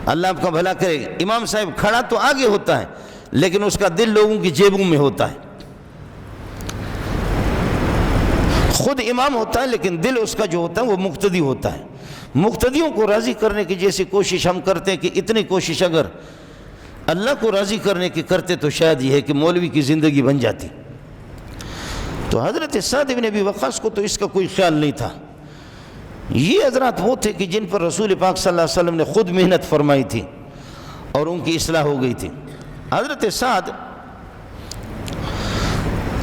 اللہ آپ کا بھلا کرے، امام صاحب کھڑا تو آگے ہوتا ہے لیکن اس کا دل لوگوں کی جیبوں میں ہوتا ہے، خود امام ہوتا ہے لیکن دل اس کا جو ہوتا ہے وہ مقتدی ہوتا ہے۔ مقتدیوں کو راضی کرنے کی جیسی کوشش ہم کرتے ہیں کہ اتنی کوشش اگر اللہ کو راضی کرنے کی کرتے تو شاید یہ ہے کہ مولوی کی زندگی بن جاتی۔ تو حضرت سعد بن ابی وقاص کو تو اس کا کوئی خیال نہیں تھا۔ یہ حضرات وہ تھے کہ جن پر رسول پاک صلی اللہ علیہ وسلم نے خود محنت فرمائی تھی اور ان کی اصلاح ہو گئی تھی۔ حضرت سعد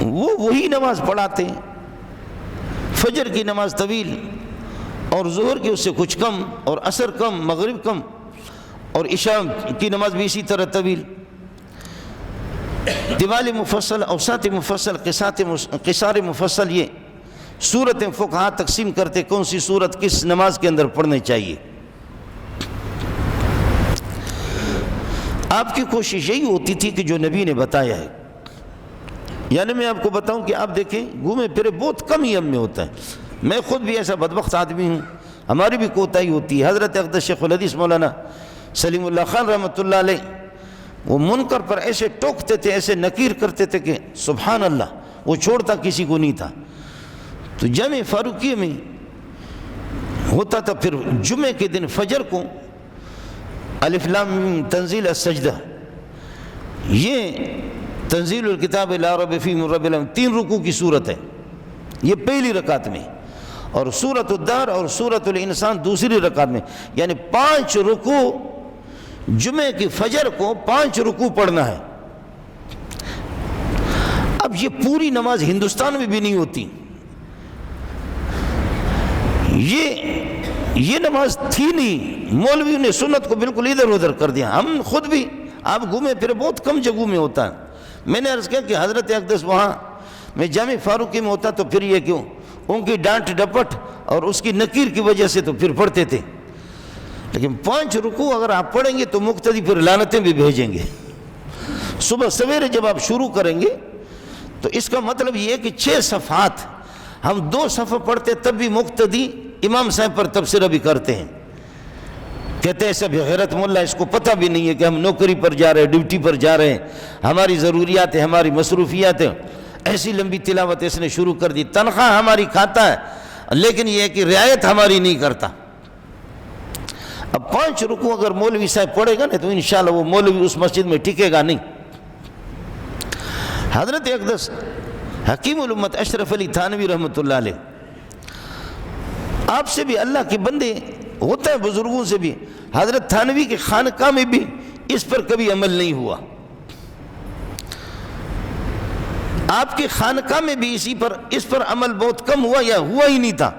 وہی نماز پڑھاتے ہیں، فجر کی نماز طویل اور ظہر کی اس سے کچھ کم اور عصر کم، مغرب کم، اور عشاء کی نماز بھی اسی طرح طویل۔ طوال مفصل، اوساط مفصل، قصار مفصل، یہ صورتیں فقہا تقسیم کرتے کون سی صورت کس نماز کے اندر پڑھنی چاہیے۔ آپ کی کوشش یہی ہوتی تھی کہ جو نبی نے بتایا ہے، یعنی میں آپ کو بتاؤں کہ آپ دیکھیں گھومے پھرے بہت کم ہی ہم میں ہوتا ہے۔ میں خود بھی ایسا بدبخت آدمی ہوں، ہماری بھی کوتاہی ہوتی ہے۔ حضرت اقدس شیخ الحدیث مولانا سلیم اللہ خان رحمۃ اللہ علیہ، وہ منکر پر ایسے ٹوکتے تھے، ایسے نکیر کرتے تھے کہ سبحان اللہ، وہ چھوڑتا کسی کو نہیں تھا۔ تو جامع فاروقیہ میں ہوتا تھا، پھر جمعے کے دن فجر کو الف لام میم تنزیل السجدہ، یہ تنزیل الکتاب لا ریب فیہ من رب العالمین، 3 رکوع کی صورت ہے یہ پہلی رکعت میں، اور سورۃ الدہر اور سورۃ الانسان دوسری رکعت میں، یعنی 5 رکوع جمعے کی فجر کو 5 رکوع پڑھنا ہے۔ اب یہ پوری نماز ہندوستان میں بھی نہیں ہوتی، یہ نماز تھی نہیں، مولویوں نے سنت کو بالکل ادھر ادھر کر دیا۔ ہم خود بھی، آپ گھومے پھر بہت کم جگہوں میں ہوتا ہے۔ میں نے عرض کیا کہ حضرت اقدس وہاں میں جامع فاروقی میں ہوتا تو پھر یہ کیوں، ان کی ڈانٹ ڈپٹ اور اس کی نکیر کی وجہ سے تو پھر پڑھتے تھے، لیکن 5 رکوع اگر آپ پڑھیں گے تو مقتدی پھر لعنتیں بھی بھیجیں گے۔ صبح سویرے جب آپ شروع کریں گے تو اس کا مطلب یہ ہے کہ 6 صفحات ہم 2 صفحہ پڑھتے تب بھی مقتدی امام صاحب پر تبصرہ بھی کرتے ہیں، کہتے ہیں ایسا غیرت ملا، اس کو پتہ بھی نہیں ہے کہ ہم نوکری پر جا رہے ہیں، ڈیوٹی پر جا رہے ہیں، ہماری ضروریات ہیں، ہماری مصروفیات ہیں۔ ایسی لمبی تلاوت اس نے شروع کر دی، تنخواہ ہماری کھاتا ہے لیکن یہ ہے کہ رعایت ہماری نہیں کرتا۔ اب 5 رکوع اگر مولوی صاحب پڑھے گا نا تو انشاءاللہ وہ مولوی اس مسجد میں ٹکے گا نہیں۔ حضرت اقدس حکیم الامت اشرف علی تھانوی رحمۃ اللہ علیہ، آپ سے بھی اللہ کے بندے ہوتا ہے، بزرگوں سے بھی، حضرت تھانوی کے خانقاہ میں بھی اس پر کبھی عمل نہیں ہوا۔ آپ کے خانقاہ میں بھی اس پر عمل بہت کم ہوا یا ہوا ہی نہیں تھا۔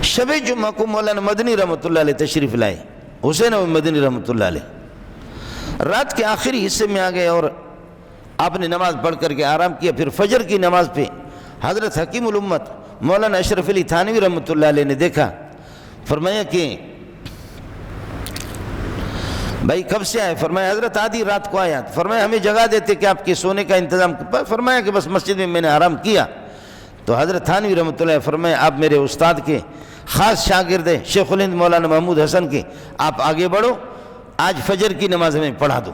شب جمعہ کو مولانا مدنی رحمۃ اللہ علیہ تشریف لائے، حسین مدنی رحمۃ اللہ علیہ، رات کے آخری حصے میں آ گئے اور آپ نے نماز پڑھ کر کے آرام کیا۔ پھر فجر کی نماز پہ حضرت حکیم الامت مولانا اشرف علی تھانوی رحمۃ اللہ علیہ نے دیکھا، فرمایا کہ بھائی کب سے آئے؟ فرمایا حضرت آدھی رات کو آیا۔ فرمایا ہمیں جگہ دیتے کہ آپ کے سونے کا انتظام۔ فرمایا کہ بس مسجد میں نے آرام کیا۔ تو حضرت تھانوی رحمۃ اللہ فرمایا آپ میرے استاد کے خاص شاگرد ہیں شیخ الہند مولانا محمود حسن کے، آپ آگے بڑھو، آج فجر کی نماز ہمیں پڑھا دو۔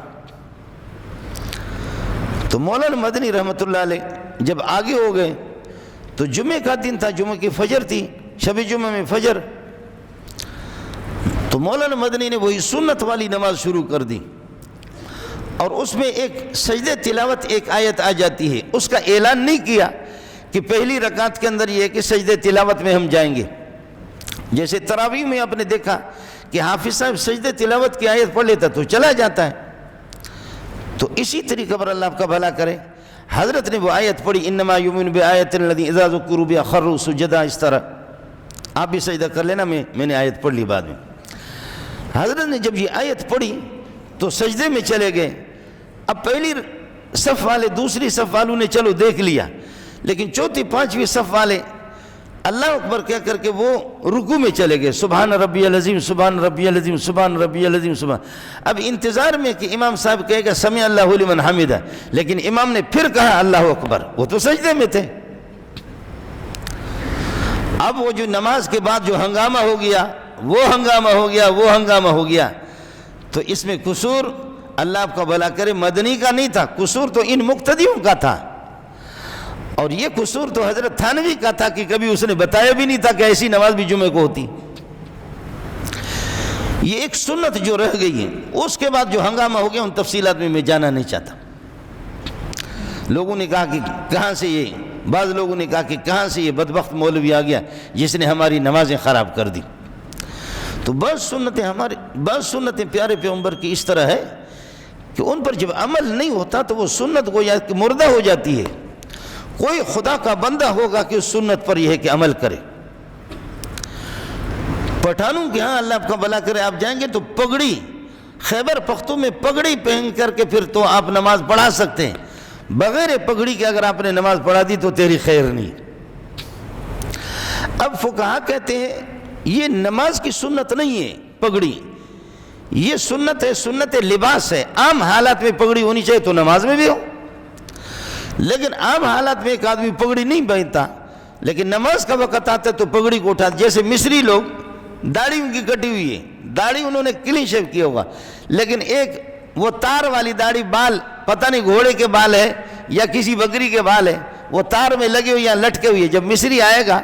تو مولانا مدنی رحمۃ اللہ علیہ جب آگے ہو گئے تو جمعہ کا دن تھا، جمعہ کی فجر تھی، شب جمعہ میں فجر، تو مولانا مدنی نے وہی سنت والی نماز شروع کر دی، اور اس میں ایک سجدہ تلاوت ایک آیت آ جاتی ہے۔ اس کا اعلان نہیں کیا کہ پہلی رکعت کے اندر یہ ہے کہ سجدہ تلاوت میں ہم جائیں گے۔ جیسے تراویح میں آپ نے دیکھا کہ حافظ صاحب سجدہ تلاوت کی آیت پڑھ لیتا تو چلا جاتا ہے، تو اسی طریقے پر اللہ آپ کا بھلا کرے، حضرت نے وہ آیت پڑھی انما یؤمن بآیۃ الذین اذا ذکروا بها خروا سجدا، اس طرح آپ بھی سجدہ کر لینا، میں نے آیت پڑھ لی بعد میں۔ حضرت نے جب یہ آیت پڑھی تو سجدے میں چلے گئے۔ اب پہلی صف والے دوسری صف والوں نے چلو دیکھ لیا، لیکن چوتھی پانچویں صف والے اللہ اکبر کہہ کر کے وہ رکوع میں چلے گئے، سبحان ربی العظیم سبحان ربی العظیم سبحان ربی العظیم سبحان۔ اب انتظار میں کہ امام صاحب کہے گا سمع اللہ لمن حمدہ، لیکن امام نے پھر کہا اللہ اکبر، وہ تو سجدے میں تھے۔ اب وہ جو نماز کے بعد جو ہنگامہ ہو گیا، وہ ہنگامہ ہو گیا، وہ ہنگامہ ہو گیا، تو اس میں قصور اللہ آپ کا بھلا کرے مدنی کا نہیں تھا، قصور تو ان مقتدیوں کا تھا، اور یہ قصور تو حضرت تھانوی کا تھا کہ کبھی اس نے بتایا بھی نہیں تھا کہ ایسی نماز بھی جمعے کو ہوتی۔ یہ ایک سنت جو رہ گئی ہے، اس کے بعد جو ہنگامہ ہو گیا ان تفصیلات میں جانا نہیں چاہتا۔ لوگوں نے کہا کہ کہاں سے یہ، بعض لوگوں نے کہا کہ کہاں سے یہ بدبخت مولوی آ گیا جس نے ہماری نمازیں خراب کر دی۔ تو بعض سنتیں پیارے پیغمبر کی اس طرح ہے کہ ان پر جب عمل نہیں ہوتا تو وہ سنت گویا کہ مردہ ہو جاتی ہے۔ کوئی خدا کا بندہ ہوگا کہ اس سنت پر یہ ہے کہ عمل کرے۔ پٹھانوں کے ہاں اللہ آپ کا بھلا کرے آپ جائیں گے تو پگڑی، خیبر پختون میں پگڑی پہن کر کے پھر تو آپ نماز پڑھا سکتے ہیں، بغیر پگڑی کے اگر آپ نے نماز پڑھا دی تو تیری خیر نہیں۔ اب فقہا کہتے ہیں یہ نماز کی سنت نہیں ہے پگڑی، یہ سنت ہے، سنت لباس ہے۔ عام حالات میں پگڑی ہونی چاہیے تو نماز میں بھی ہو، لیکن عام حالات میں ایک آدمی پگڑی نہیں پہنتا، لیکن نماز کا وقت آتا ہے تو پگڑی کو اٹھاتا۔ جیسے مصری لوگ داڑھی ان کی کٹی ہوئی ہے، داڑھی انہوں نے کلین شیو کیا ہوگا، لیکن ایک وہ تار والی داڑھی، بال پتہ نہیں گھوڑے کے بال ہے یا کسی بکری کے بال ہے، وہ تار میں لگے ہوئے یا لٹکے ہوئے۔ جب مصری آئے گا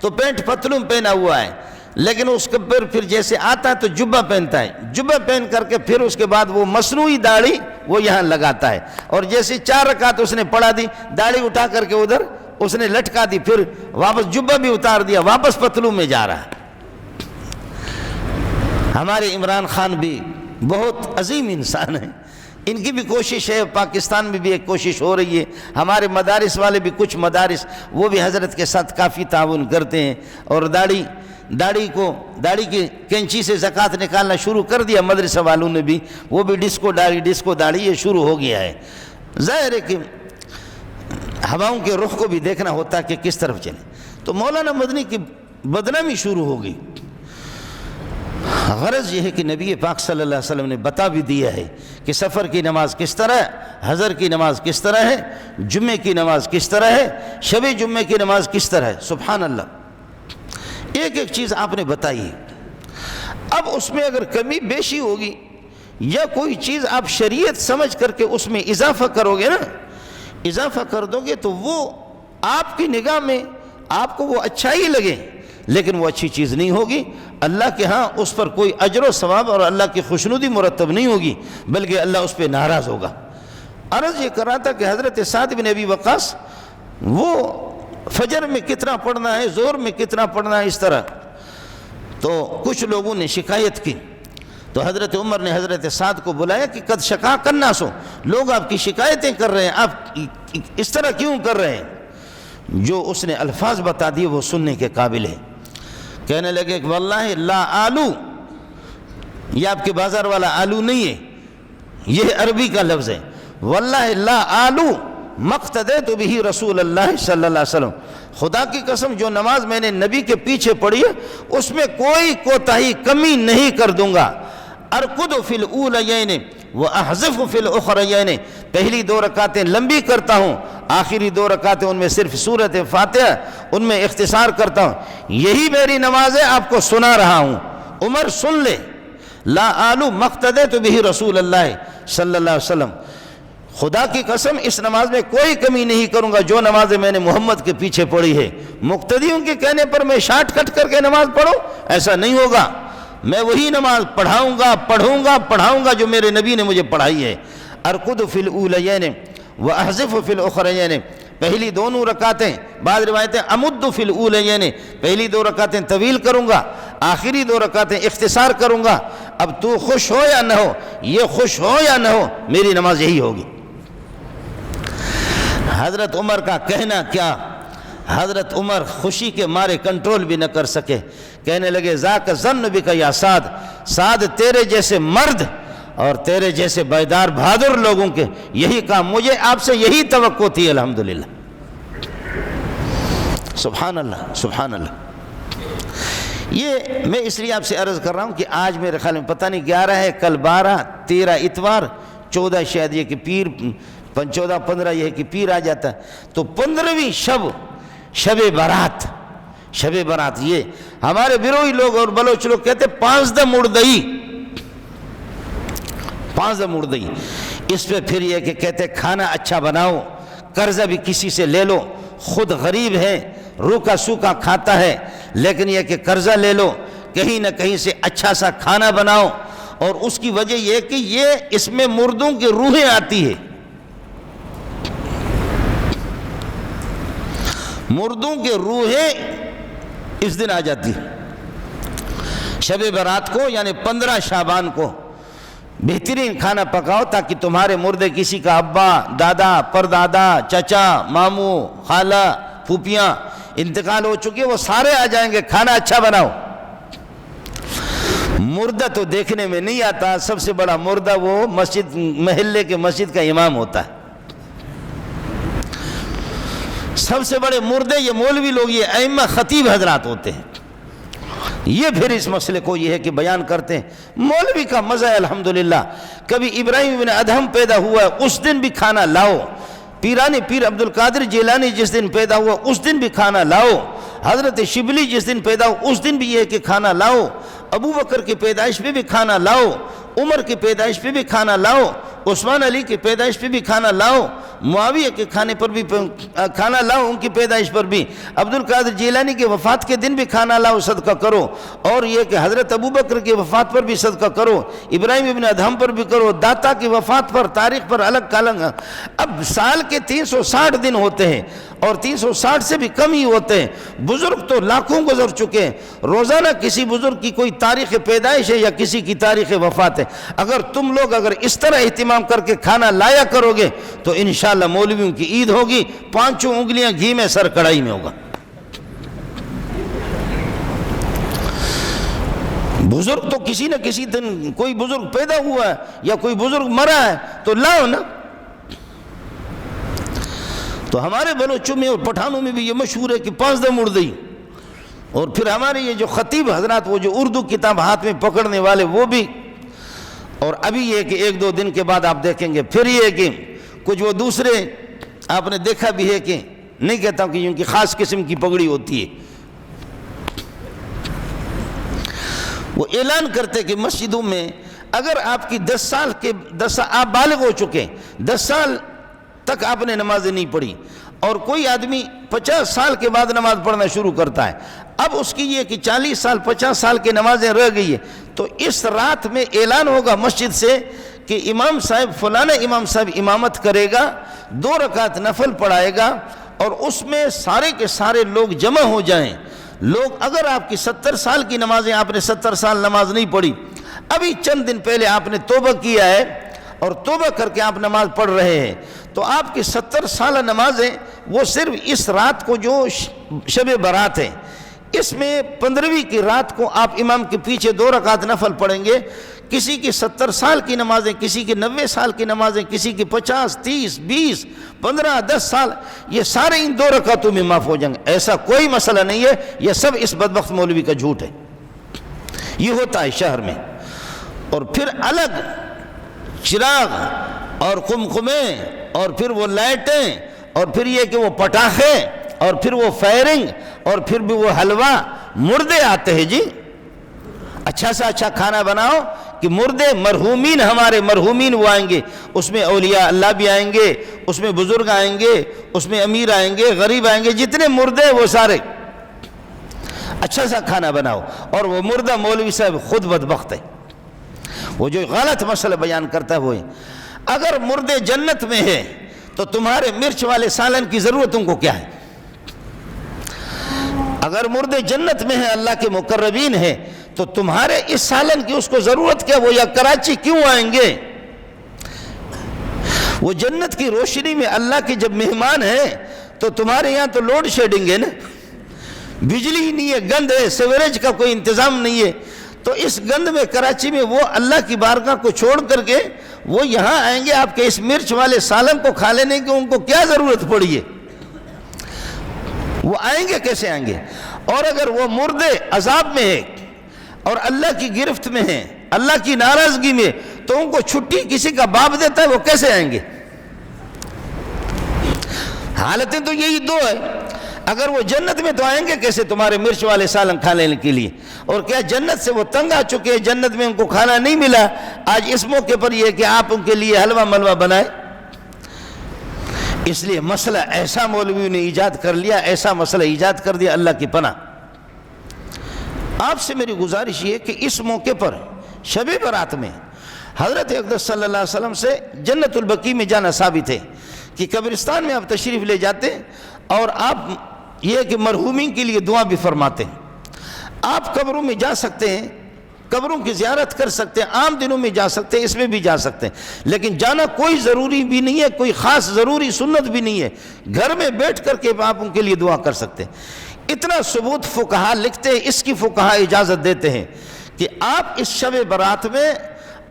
تو پینٹ پتلون پہنا ہوا ہے، لیکن اس کے پھر جیسے آتا ہے تو جبہ پہنتا ہے، جبہ پہن کر کے پھر اس کے بعد وہ مصنوعی داڑھی وہ یہاں لگاتا ہے، اور جیسے 4 رکعت اس نے پڑھا دی، داڑھی اٹھا کر کے ادھر اس نے لٹکا دی، پھر واپس جبہ بھی اتار دیا، واپس پتلون میں جا رہا ہے۔ ہمارے عمران خان بھی بہت عظیم انسان ہیں، ان کی بھی کوشش ہے، پاکستان میں بھی ایک کوشش ہو رہی ہے، ہمارے مدارس والے بھی کچھ مدارس وہ بھی حضرت کے ساتھ کافی تعاون کرتے ہیں، اور داڑھی کی کینچی سے زکوٰۃ نکالنا شروع کر دیا مدرسہ والوں نے بھی، وہ بھی ڈسکو داڑھی یہ شروع ہو گیا ہے۔ ظاہر ہے کہ ہواؤں کے رخ کو بھی دیکھنا ہوتا ہے کہ کس طرف چلے، تو مولانا مدنی کی بدنامی شروع ہو گئی۔ غرض یہ ہے کہ نبی پاک صلی اللہ علیہ وسلم نے بتا بھی دیا ہے کہ سفر کی نماز کس طرح ہے، حضر کی نماز کس طرح ہے، جمعے کی نماز کس طرح ہے، شب جمعے کی نماز کس طرح ہے۔ سبحان اللہ، ایک ایک چیز آپ نے بتائی ہے۔ اب اس میں اگر کمی بیشی ہوگی یا کوئی چیز آپ شریعت سمجھ کر کے اس میں اضافہ کرو گے نا، اضافہ کر دو گے تو وہ آپ کی نگاہ میں آپ کو وہ اچھا ہی لگے، لیکن وہ اچھی چیز نہیں ہوگی، اللہ کے ہاں اس پر کوئی اجر و ثواب اور اللہ کی خوشنودی مرتب نہیں ہوگی، بلکہ اللہ اس پہ ناراض ہوگا۔ عرض یہ کر رہا تھا کہ حضرت سعد بن ابی وقاص وہ فجر میں کتنا پڑھنا ہے، ظہر میں کتنا پڑھنا ہے، اس طرح تو کچھ لوگوں نے شکایت کی، تو حضرت عمر نے حضرت سعد کو بلایا کہ قد شکا الناس، لوگ آپ کی شکایتیں کر رہے ہیں، آپ اس طرح کیوں کر رہے ہیں؟ جو اس نے الفاظ بتا دیے وہ سننے کے قابل ہے۔ کہنے لگے کہ واللہ لا آلو، یہ آپ کے بازار والا آلو نہیں ہے، یہ عربی کا لفظ ہے، واللہ لا آلو مقتدیت بہ رسول اللہ صلی اللہ علیہ وسلم، خدا کی قسم جو نماز میں نے نبی کے پیچھے پڑھی ہے اس میں کوئی کوتاہی کمی نہیں کر دوں گا۔ ارقد فی الاولیین واحذف فی الاخرین، پہلی 2 رکعتیں لمبی کرتا ہوں، آخری 2 رکعتیں ان میں صرف سورۃ فاتحہ ان میں اختصار کرتا ہوں، یہی میری نماز ہے، آپ کو سنا رہا ہوں۔ عمر سن لے، لا آلو مقتدیت بہ رسول اللہ صلی اللہ علیہ وسلم، خدا کی قسم اس نماز میں کوئی کمی نہیں کروں گا جو نماز میں نے محمد کے پیچھے پڑھی ہے۔ مقتدیوں کے کہنے پر میں شارٹ کٹ کر کے نماز پڑھوں، ایسا نہیں ہوگا، میں وہی نماز پڑھاؤں گا جو میرے نبی نے مجھے پڑھائی ہے۔ ارقد فی الاولیین واحذف فی الاخرین، پہلی دونوں رکعتیں، بعض روایتیں امد فی الاولیین، پہلی 2 رکعتیں طویل کروں گا، آخری 2 رکعتیں اختصار کروں گا۔ اب تو خوش ہو یا نہ ہو، یہ خوش ہو یا نہ ہو، میری نماز یہی ہوگی۔ حضرت عمر کا کہنا کیا، حضرت عمر خوشی کے مارے کنٹرول بھی نہ کر سکے، کہنے لگے ذاک ظن بک یا سعد، سعد تیرے جیسے مرد اور تیرے جیسے بیدار بہادر لوگوں کے یہی کام، مجھے آپ سے یہی توقع تھی۔ الحمدللہ، سبحان اللہ سبحان اللہ۔ یہ میں اس لیے آپ سے عرض کر رہا ہوں کہ آج میرے خیال میں پتہ نہیں 11 ہے، کل 12، 13 اتوار، 14 شاید یہ کہ پیر، 14 15 یہ ہے کہ پیر آ جاتا ہے، تو 15ویں شب برات یہ ہمارے بیروئی لوگ اور بلوچ لوگ کہتے ہیں 5 دم اردئی، اس پہ پھر یہ کہ کہتے کھانا اچھا بناؤ، قرضہ بھی کسی سے لے لو، خود غریب ہے، روکا سوکا کھاتا ہے، لیکن یہ کہ قرضہ لے لو، کہیں نہ کہیں سے اچھا سا کھانا بناؤ، اور اس کی وجہ یہ کہ یہ اس میں مردوں کی روحیں آتی ہے، مردوں کے روحیں اس دن آ جاتی ہے۔ شب برات کو یعنی 15 شعبان کو بہترین کھانا پکاؤ تاکہ تمہارے مردے کسی کا ابا، دادا، پردادا، چچا، ماموں، خالہ، پھوپھیاں انتقال ہو چکے، وہ سارے آ جائیں گے، کھانا اچھا بناؤ۔ مردہ تو دیکھنے میں نہیں آتا، سب سے بڑا مردہ وہ محلے کے مسجد کا امام ہوتا ہے، سب سے بڑے مردے یہ مولوی لوگ، یہ ائمہ خطیب حضرات ہوتے ہیں، یہ پھر اس مسئلے کو یہ ہے کہ بیان کرتے ہیں۔ مولوی کا مزہ ہے الحمدللہ، کبھی ابراہیم بن ادہم پیدا ہوا ہے اس دن بھی کھانا لاؤ، پیر عبد القادر جیلانی جس دن پیدا ہوا اس دن بھی کھانا لاؤ، حضرت شبلی جس دن پیدا ہوا اس دن بھی یہ کہ کھانا لاؤ، ابو بکر کی پیدائش پہ بھی کھانا لاؤ، عمر کی پیدائش پہ بھی کھانا لاؤ، عثمان علی کی پیدائش پہ بھی کھانا لاؤ، معاویہ کے کھانے پر بھی کھانا لاؤ، ان کی پیدائش پر بھی، عبد القادر جیلانی کے وفات کے دن بھی کھانا لاؤ، صدقہ کرو، اور یہ کہ حضرت ابو بکر کی وفات پر بھی صدقہ کرو، ابراہیم ابن ادہم پر بھی کرو، داتا کی وفات پر، تاریخ پر الگ کالنگ۔ اب سال کے 360 دن ہوتے ہیں اور 360 سے بھی کم ہی ہوتے ہیں، بزرگ تو لاکھوں گزر چکے ہیں، روزانہ کسی بزرگ کی کوئی تاریخ پیدائش ہے یا کسی کی تاریخ وفات ہے۔ اگر تم لوگ اس طرح اہتمام کر کے کھانا لایا کرو گے تو انشاءاللہ مولویوں کی عید ہوگی، 5 انگلیاں گھی میں سر کڑھائی میں ہوگا۔ بزرگ تو کسی نہ کسی دن کوئی بزرگ پیدا ہوا ہے یا کوئی بزرگ مرا ہے تو لاؤ نا۔ تو ہمارے بلوچوں میں اور پٹھانوں میں بھی یہ مشہور ہے کہ 5 دم اردئی، اور پھر ہمارے یہ جو خطیب حضرات وہ جو اردو کتاب ہاتھ میں پکڑنے والے وہ بھی، اور ابھی یہ کہ 1-2 دن کے بعد آپ دیکھیں گے پھر یہ کہ کچھ وہ دوسرے آپ نے دیکھا بھی ہے کہ نہیں کہتا ہوں کہ ان کی خاص قسم کی پگڑی ہوتی ہے، وہ اعلان کرتے کہ مسجدوں میں اگر آپ کی 10 سال آپ بالغ ہو چکے، 10 سال تک آپ نے نمازیں نہیں پڑھی، اور کوئی آدمی 50 سال کے بعد نماز پڑھنا شروع کرتا ہے، اب اس کی یہ کہ 40 سال 50 سال کی نمازیں رہ گئی ہے، تو اس رات میں اعلان ہوگا مسجد سے کہ امام صاحب فلانا امام صاحب امامت کرے گا، 2 رکعت نفل پڑھائے گا، اور اس میں سارے کے سارے لوگ جمع ہو جائیں۔ لوگ اگر آپ کی 70 سال کی نمازیں، آپ نے 70 سال نماز نہیں پڑھی، ابھی چند دن پہلے آپ نے توبہ کیا ہے اور توبہ کر کے آپ نماز پڑھ رہے ہیں، تو آپ کی 70 سالہ نمازیں وہ صرف اس رات کو جو شب برات ہے، اس میں 15ویں کی رات کو آپ امام کے پیچھے 2 رکعت نفل پڑھیں گے. کسی کی 70 سال کی نمازیں، کسی کی 90 سال کی نمازیں، کسی کی 50 30 20 15 10 سال، یہ سارے ان 2 رکعتوں میں معاف ہو جائیں گے. ایسا کوئی مسئلہ نہیں ہے، یہ سب اس بدبخت مولوی کا جھوٹ ہے. یہ ہوتا ہے شہر میں. اور پھر الگ چراغ اور قمقمے اور پھر وہ لائٹیں اور پھر یہ کہ وہ پٹاخے اور پھر وہ فائرنگ اور پھر بھی وہ حلوہ. مردے آتے ہیں جی، اچھا سا اچھا کھانا بناؤ کہ مردے مرحومین، ہمارے مرحومین وہ آئیں گے، اس میں اولیاء اللہ بھی آئیں گے، اس میں بزرگ آئیں گے، اس میں امیر آئیں گے، غریب آئیں گے، جتنے مردے وہ سارے. اچھا سا کھانا بناؤ. اور وہ مردہ مولوی صاحب خود بدبخت ہے، وہ جو غلط مسئلہ بیان کرتا ہے وہ ہے. اگر مردے جنت میں ہے تو تمہارے مرچ والے سالن کی ضرورت تم کو کیا ہے؟ اگر مردے جنت میں ہیں، اللہ کے مقربین ہیں، تو تمہارے اس سالن کی اس کو ضرورت کیا؟ وہ یا کراچی کیوں آئیں گے؟ وہ جنت کی روشنی میں اللہ کے جب مہمان ہیں تو تمہارے یہاں تو لوڈ شیڈنگ ہے نا، بجلی ہی نہیں ہے، گند ہے، سیوریج کا کوئی انتظام نہیں ہے. تو اس گند میں کراچی میں وہ اللہ کی بارگاہ کو چھوڑ کر کے وہ یہاں آئیں گے آپ کے اس مرچ والے سالن کو کھا لینے کی ان کو کیا ضرورت پڑی ہے؟ وہ آئیں گے کیسے آئیں گے؟ اور اگر وہ مردے عذاب میں ہے اور اللہ کی گرفت میں ہیں، اللہ کی ناراضگی میں، تو ان کو چھٹی کسی کا باپ دیتا ہے، وہ کیسے آئیں گے؟ حالتیں تو یہی 2 ہے. اگر وہ جنت میں تو آئیں گے کیسے تمہارے مرچ والے سالن کھا لینے کے لیے؟ اور کیا جنت سے وہ تنگ آ چکے ہیں، جنت میں ان کو کھانا نہیں ملا، آج اس موقع پر یہ کہ آپ ان کے لیے حلوہ ملوہ بنائے؟ اس لیے مسئلہ ایسا مولوی نے ایجاد کر لیا، ایسا مسئلہ ایجاد کر دیا، اللہ کی پناہ. آپ سے میری گزارش یہ کہ اس موقع پر شب برات میں حضرت اقدس صلی اللہ علیہ وسلم سے جنت البقیع میں جانا ثابت ہے کہ قبرستان میں آپ تشریف لے جاتے اور آپ یہ کہ مرحومین کے لیے دعا بھی فرماتے ہیں. آپ قبروں میں جا سکتے ہیں، قبروں کی زیارت کر سکتے ہیں، عام دنوں میں جا سکتے ہیں، اس میں بھی جا سکتے ہیں، لیکن جانا کوئی ضروری بھی نہیں ہے، کوئی خاص ضروری سنت بھی نہیں ہے. گھر میں بیٹھ کر کے آپ ان کے لیے دعا کر سکتے ہیں. اتنا ثبوت فقہا لکھتے ہیں، اس کی فقہا اجازت دیتے ہیں کہ آپ اس شب برات میں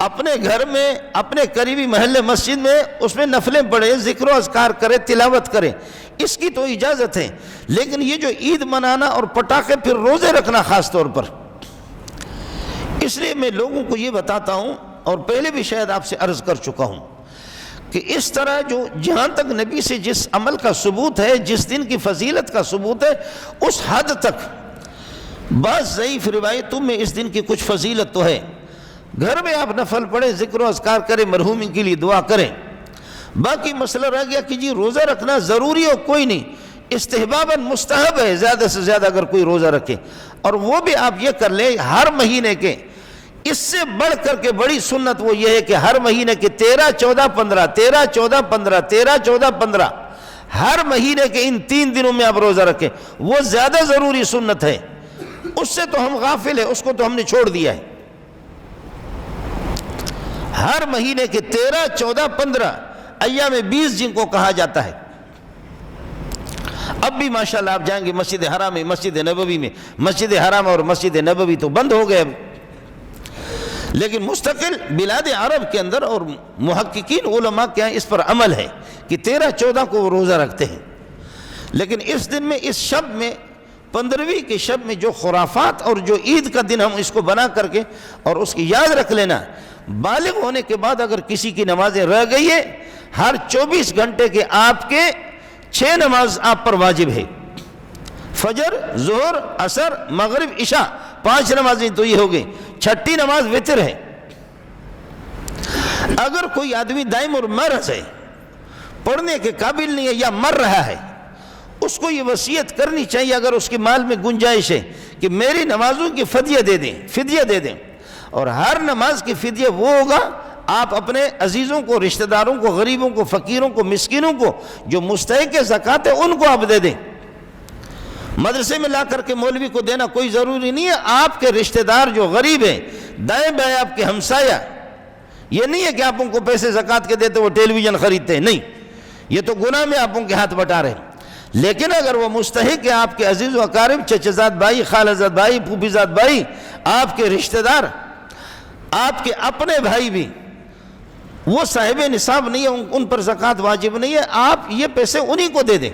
اپنے گھر میں، اپنے قریبی محلے مسجد میں اس میں نفلیں پڑھیں، ذکر و اذکار کریں، تلاوت کریں، اس کی تو اجازت ہے. لیکن یہ جو عید منانا اور پٹاخے پھر روزے رکھنا خاص طور پر، اس لیے میں لوگوں کو یہ بتاتا ہوں اور پہلے بھی شاید آپ سے عرض کر چکا ہوں کہ اس طرح جو جہاں تک نبی سے جس عمل کا ثبوت ہے، جس دن کی فضیلت کا ثبوت ہے، اس حد تک بعض ضعیف روایتوں میں اس دن کی کچھ فضیلت تو ہے. گھر میں آپ نفل پڑھیں، ذکر و اذکار کریں، مرحومین کے لیے دعا کریں. باقی مسئلہ رہ گیا کہ جی روزہ رکھنا ضروری ہو، کوئی نہیں، استحباباً مستحب ہے زیادہ سے زیادہ اگر کوئی روزہ رکھے. اور وہ بھی آپ یہ کر لیں ہر مہینے کے. اس سے بڑھ کر کے بڑی سنت وہ یہ ہے کہ ہر مہینے کے 13 14 15 13 14 15 13 14 15 ہر مہینے کے ان 3 دنوں میں آپ روزہ رکھیں. وہ زیادہ ضروری سنت ہے. اس سے تو ہم غافل ہیں، اس کو تو ہم نے چھوڑ دیا ہے. ہر مہینے کے 13 14 15 ایام 20 جن کو کہا جاتا ہے. اب بھی ماشاءاللہ آپ جائیں گے مسجد حرام میں، مسجد نبوی میں، مسجد حرام اور مسجد نبوی تو بند ہو گئے اب، لیکن مستقل بلاد عرب کے اندر اور محققین علماء کے یہاں اس پر عمل ہے کہ 13 14 کو وہ روزہ رکھتے ہیں. لیکن اس دن میں، اس شب میں، 15ویں کے شب میں جو خرافات اور جو عید کا دن ہم اس کو بنا کر کے اور اس کی یاد رکھ لینا، بالغ ہونے کے بعد اگر کسی کی نمازیں رہ گئی ہے، ہر 24 گھنٹے کے آپ کے 6 نماز آپ پر واجب ہے. فجر، ظہر، عصر، مغرب، عشاء، 5 نمازیں تو یہ ہو گئی. 6ٹھی نماز وتر ہے. اگر کوئی آدمی دائم اور مرض ہے، پڑھنے کے قابل نہیں ہے یا مر رہا ہے، اس کو یہ وصیت کرنی چاہیے اگر اس کے مال میں گنجائش ہے کہ میری نمازوں کی فدیہ دے دیں. اور ہر نماز کی فدیہ وہ ہوگا، آپ اپنے عزیزوں کو، رشتہ داروں کو، غریبوں کو، فقیروں کو، مسکینوں کو جو مستحق زکوٰۃ ہے ان کو آپ دے دیں. مدرسے میں لا کر کے مولوی کو دینا کوئی ضروری نہیں ہے. آپ کے رشتہ دار جو غریب ہیں، دائیں بائیں آپ کے ہمسایہ، یہ نہیں ہے کہ آپ ان کو پیسے زکوٰۃ کے دیتے وہ ٹیلی ویژن خریدتے ہیں، نہیں، یہ تو گناہ میں آپ ان کے ہاتھ بٹا رہے ہیں۔ لیکن اگر وہ مستحق ہے، آپ کے عزیز و اقارب، چچا زاد بھائی، خالہ زاد بھائی، پھوپھی زاد بھائی، آپ کے رشتہ دار، آپ کے اپنے بھائی بھی، وہ صاحب نصاب نہیں ہے، ان پر زکوٰۃ واجب نہیں ہے، آپ یہ پیسے انہی کو دے دیں۔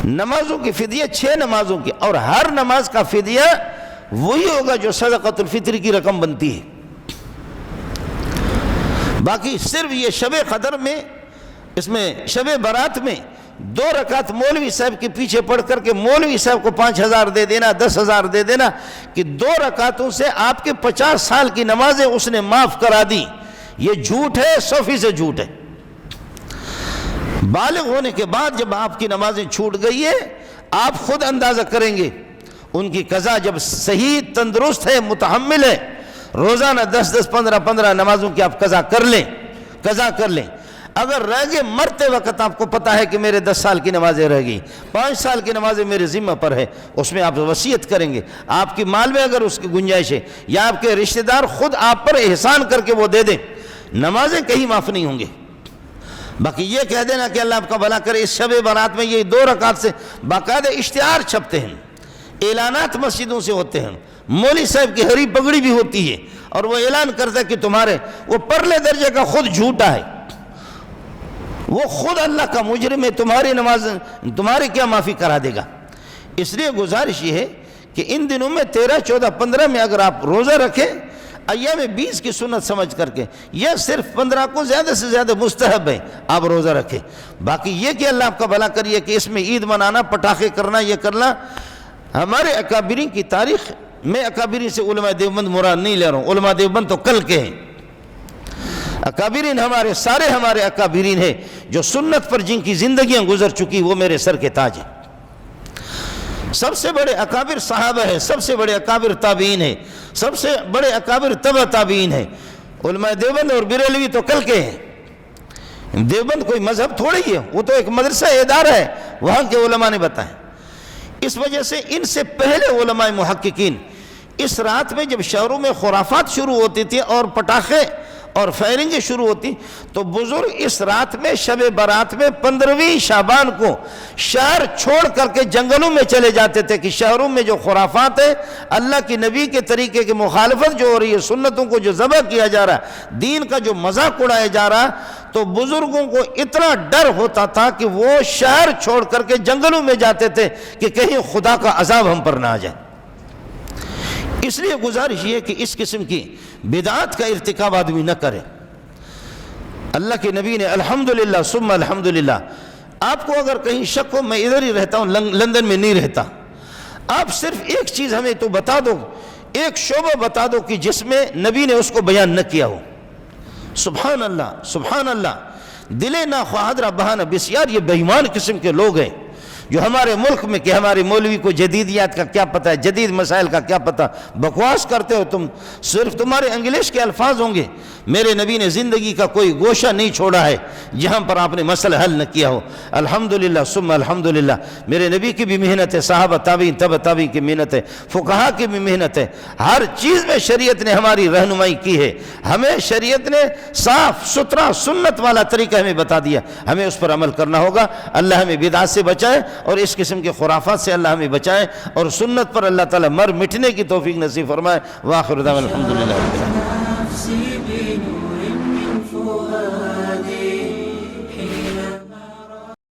نمازوں کی فدیہ 6 نمازوں کی، اور ہر نماز کا فدیہ وہی ہوگا جو صدقۃ الفطر کی رقم بنتی ہے۔ باقی صرف یہ شب قدر میں، اس میں شب برات میں 2 رکعت مولوی صاحب کے پیچھے پڑھ کر کے مولوی صاحب کو 5,000 دے دینا، 10,000 دے دینا کہ 2 رکعتوں سے آپ کے 50 سال کی نمازیں اس نے معاف کرا دی، یہ جھوٹ ہے، 100% جھوٹ ہے۔ بالغ ہونے کے بعد جب آپ کی نمازیں چھوٹ گئی ہے، آپ خود اندازہ کریں گے، ان کی قضا جب صحیح تندرست ہے، متحمل ہے، روزانہ 10 15 نمازوں کی آپ قضا کر لیں۔ اگر رہ گئے مرتے وقت آپ کو پتا ہے کہ میرے 10 سال کی نمازیں رہ گئی، 5 سال کی نمازیں میرے ذمہ پر ہے، اس میں آپ وصیت کریں گے، آپ کی مال میں اگر اس کی گنجائش ہے، یا آپ کے رشتہ دار خود آپ پر احسان کر کے وہ دے دیں، نمازیں کہیں معاف نہیں ہوں گے۔ باقی یہ کہہ دینا کہ اللہ آپ کا بھلا کرے، اس شب برات میں یہ 2 رکعت سے باقاعدہ اشتہار چھپتے ہیں، اعلانات مسجدوں سے ہوتے ہیں، مولوی صاحب کی ہری پگڑی بھی ہوتی ہے، اور وہ اعلان کرتا ہے کہ تمہارے وہ پرلے درجے کا خود جھوٹا ہے، وہ خود اللہ کا مجرم ہے، تمہاری نماز تمہاری کیا معافی کرا دے گا۔ اس لیے گزارش یہ ہے کہ ان دنوں میں 13 14 15 میں اگر آپ روزہ رکھیں، ایام 20 کی سنت سمجھ کر کے، یا صرف 15 کو زیادہ سے زیادہ مستحب ہے آپ روزہ رکھیں۔ باقی یہ کہ اللہ آپ کا بھلا کریے کہ اس میں عید منانا، پٹاخے کرنا، یہ کرنا، ہمارے اکابرین کی تاریخ میں، اکابرین سے علماء دیوبند مراد نہیں لے رہا ہوں، علماء دیوبند تو کل کے ہیں، اکابرین ہمارے اکابرین ہیں جو سنت پر جن کی زندگیاں گزر چکی، وہ میرے سر کے تاج ہیں۔ سب سے بڑے اکابر صحابہ ہیں، سب سے بڑے اکابر تابعین ہیں، سب سے بڑے اکابر تبع تابعین ہیں۔ علماء دیوبند اور بریلوی تو کل کے ہیں، دیوبند کوئی مذہب تھوڑی ہے، وہ تو ایک مدرسہ ادارہ ہے، وہاں کے علماء نے بتایا۔ اس وجہ سے ان سے پہلے علماء محققین اس رات میں جب شہروں میں خرافات شروع ہوتی تھی اور پٹاخے اور فائرنگیں شروع ہوتی، تو بزرگ اس رات میں شب برات میں 15ویں شعبان کو شہر چھوڑ کر کے جنگلوں میں چلے جاتے تھے کہ شہروں میں جو خرافات ہے، اللہ کی نبی کے طریقے کی مخالفت جو ہو رہی ہے، سنتوں کو جو ذبح کیا جا رہا ہے، دین کا جو مذاق اڑایا جا رہا، تو بزرگوں کو اتنا ڈر ہوتا تھا کہ وہ شہر چھوڑ کر کے جنگلوں میں جاتے تھے کہ کہیں خدا کا عذاب ہم پر نہ آ جائے۔ اس لیے گزارش یہ ہے کہ اس قسم کی بدعات کا ارتکاب آدمی نہ کرے۔ اللہ کے نبی نے الحمدللہ ثم الحمدللہ، آپ کو اگر کہیں شک ہو، میں ادھر ہی رہتا ہوں، لندن میں نہیں رہتا، آپ صرف ایک چیز ہمیں تو بتا دو، ایک شعبہ بتا دو کہ جس میں نبی نے اس کو بیان نہ کیا ہو۔ سبحان اللہ، سبحان اللہ، دل ناخواہدرا بہانہ بسیار یہ بے ایمان قسم کے لوگ ہیں جو ہمارے ملک میں کہ ہمارے مولوی کو جدیدیات کا کیا پتہ ہے، جدید مسائل کا کیا پتہ، بکواس کرتے ہو تم، صرف تمہارے انگلش کے الفاظ ہوں گے۔ میرے نبی نے زندگی کا کوئی گوشہ نہیں چھوڑا ہے جہاں پر آپ نے مسئلہ حل نہ کیا ہو۔ الحمدللہ ثم الحمدللہ، میرے نبی کی بھی محنت ہے، صحابہ تابعین تبع تابعین کی محنت ہے، فقہا کی بھی محنت ہے، ہر چیز میں شریعت نے ہماری رہنمائی کی ہے، ہمیں شریعت نے صاف ستھرا سنت والا طریقہ ہمیں بتا دیا، ہمیں اس پر عمل کرنا ہوگا۔ اللہ ہمیں بدعات سے بچائے اور اس قسم کے خرافات سے اللہ ہمیں بچائے، اور سنت پر اللہ تعالیٰ مر مٹنے کی توفیق نصیب فرمائے۔ وآخر دعوانا الحمدللہ رب العالمین۔